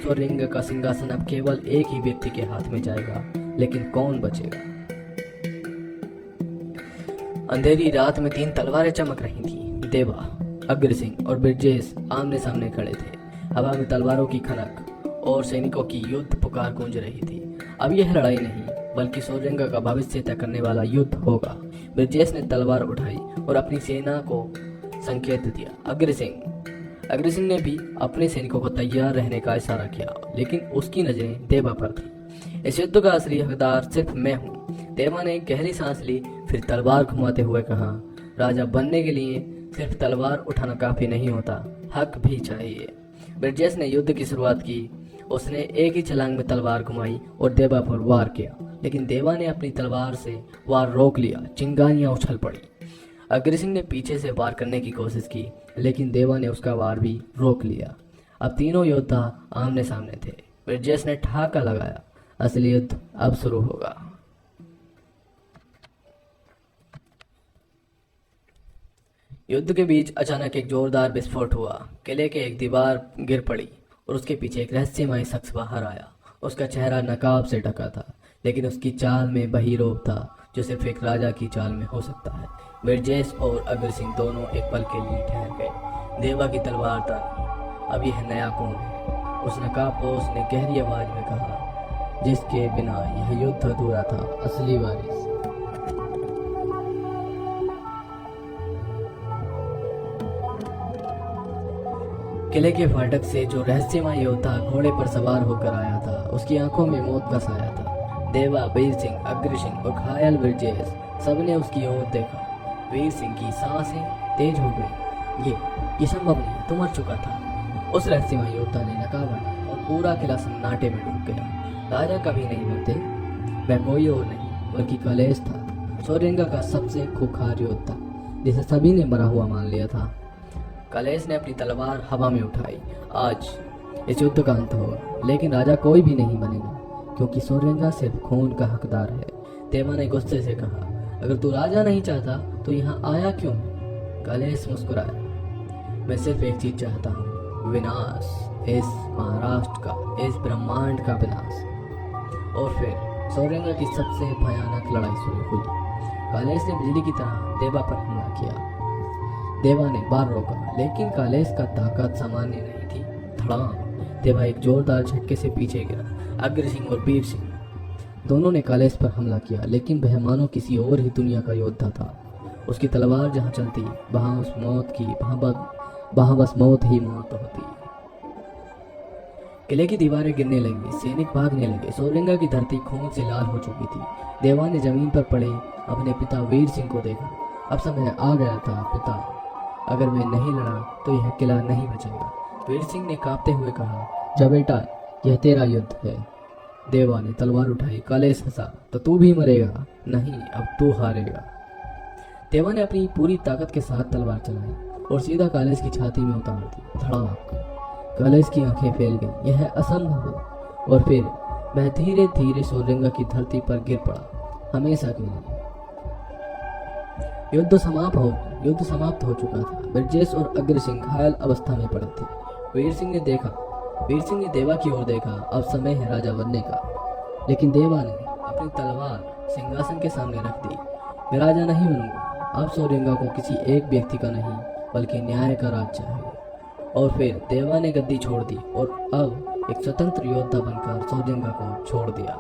सोरेंगा का सिंहासन अब केवल एक ही व्यक्ति के हाथ में जाएगा, लेकिन कौन बचेगा? अंधेरी रात में 3 तलवारें चमक रही थीं। देवा, अग्रसिंह और ब्रिजेश आमने सामने खड़े थे। हवा में तलवारों की खनक और सैनिकों की युद्ध पुकार गूंज रही थी। अब यह लड़ाई नहीं, बल्कि सोरेंगा का भविष्य तय करने वाला युद्ध होगा। ब्रिजेश ने तलवार उठाई और अपनी सेना को संकेत दिया। अग्रसिंह ने भी अपने सैनिकों को तैयार रहने का इशारा किया, लेकिन उसकी नजरें देवा पर थी। इस युद्ध का असली हकदार सिर्फ मैं हूँ। देवा ने गहरी सांस ली, फिर तलवार घुमाते हुए कहा, राजा बनने के लिए सिर्फ तलवार उठाना काफी नहीं होता, हक भी चाहिए। ब्रिजेश ने युद्ध की शुरुआत की। उसने एक ही छलांग में तलवार घुमाई और देवा पर वार किया, लेकिन देवा ने अपनी तलवार से वार रोक लिया। चिंगारियां उछल पड़ी। अग्रसिंह ने पीछे से वार करने की कोशिश की, लेकिन देवा ने उसका वार भी रोक लिया। अब तीनों योद्धा आमने सामने थे। ब्रिजेश ने ठहाका लगाया, असली युद्ध अब शुरू होगा। युद्ध के बीच अचानक एक जोरदार विस्फोट हुआ। किले के एक दीवार गिर पड़ी और उसके पीछे एक रहस्यमय शख्स बाहर आया। उसका चेहरा नकाब से ढका था, लेकिन उसकी चाल में वही रोब था जो सिर्फ एक राजा की चाल में हो सकता है। ब्रिजेश और अग्रसिंह दोनों एक पल के लिए ठहर गए। देवा की तलवार तानी। अब यह नया कौन है? उस नकाबपोश ने गहरी आवाज में कहा, जिसके बिना यह युद्ध अधूरा था, असली वारिस। किले के फाटक से जो रहस्यमय योद्धा घोड़े पर सवार होकर आया था, उसकी आंखों में मौत का साया था। देवा, वीर सिंह, अग्रसिंह और घायल ब्रिजेश सबने उसकी ओर देखा। वीर सिंह की सांसें तेज हो गई। ये संभव नहीं, तो मर चुका था। उस रहस्यमय योद्धा ने नकाब हटाया और पूरा किला सन्नाटे में डूब गया। राजा कभी नहीं मरते। वह कोई और नहीं बल्कि कलेश था, सोरेंगा का सबसे खूंखार योद्धा, जिसे सभी ने मरा हुआ मान लिया था। कलेश ने अपनी तलवार हवा में उठाई। आज इस युद्ध का अंत होगा, लेकिन राजा कोई भी नहीं बनेगा, क्योंकि सोरेंगा सिर्फ खून का हकदार है। देवा ने गुस्से से कहा, अगर तू राजा नहीं चाहता तो यहाँ आया क्यों? कलेश मुस्कुराया, मैं सिर्फ एक चीज चाहता हूँ, विनाश, इस महाराष्ट्र का, इस ब्रह्मांड का विनाश। और फिर सोरेंगा की सबसे भयानक लड़ाई शुरू हुई। कलेश ने बिजली की तरह देवा पर हमला किया। देवा ने बार रोका, लेकिन कलेश का ताकत सामान्य नहीं थी। धड़ाम! देवा एक जोरदार झटके से पीछे गिरा। अग्रसिंह और वीर सिंह दोनों ने कलेश पर हमला किया, लेकिन वह मानो किसी और ही दुनिया का योद्धा था। उसकी तलवार जहां चलती, वहां बस मौत ही मौत होती। किले की दीवारें गिरने लगी, सैनिक भागने लगे। सोरेंगा की धरती खून से लाल हो चुकी थी। देवा ने जमीन पर पड़े अपने पिता वीर सिंह को देखा। अब समय आ गया था। पिता, अगर मैं नहीं लड़ा तो यह किला नहीं बचेगा। वीर सिंह ने कांपते हुए कहा, जा बेटा, यह तेरा युद्ध है। देवा ने तलवार उठाई। कलेश हंसा, तो तू भी मरेगा? नहीं, अब तू हारेगा। देवा ने अपनी पूरी ताकत के साथ तलवार चलाई और सीधा कलेश की छाती में उतार दी। धड़ाक! कलेश की आंखें फैल गईं। यह असंभव है। और फिर वह धीरे धीरे सोरेंगा की धरती पर गिर पड़ा, हमेशा के लिए। युद्ध समाप्त हो चुका था। ब्रिजेश और अग्रसिंह घायल अवस्था में पड़े थे। वीर सिंह ने देवा की ओर देखा। अब समय है राजा बनने का। लेकिन देवा ने अपनी तलवार सिंहासन के सामने रख दी। मैं राजा नहीं बनूंगा। अब सोरेंगा को किसी एक व्यक्ति का नहीं, बल्कि न्याय का राज चाहिए। और फिर देवा ने गद्दी छोड़ दी और अब एक स्वतंत्र योद्धा बनकर सोरेंगा को छोड़ दिया।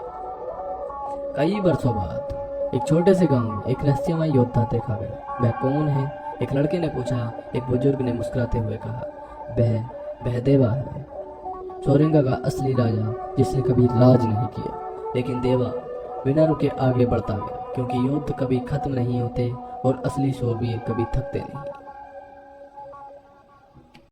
कई वर्षों बाद एक छोटे से गांव में एक रहस्यमय योद्धा देखा गया। वह कौन है? एक लड़के ने पूछा। एक बुजुर्ग ने मुस्कुराते हुए कहा, वह देवा है, सोरेंगा का असली राजा, जिसने कभी राज नहीं किया। लेकिन देवा बिना रुके आगे बढ़ता गया, क्योंकि युद्ध कभी खत्म नहीं होते और असली शूरवीर कभी थकते नहीं।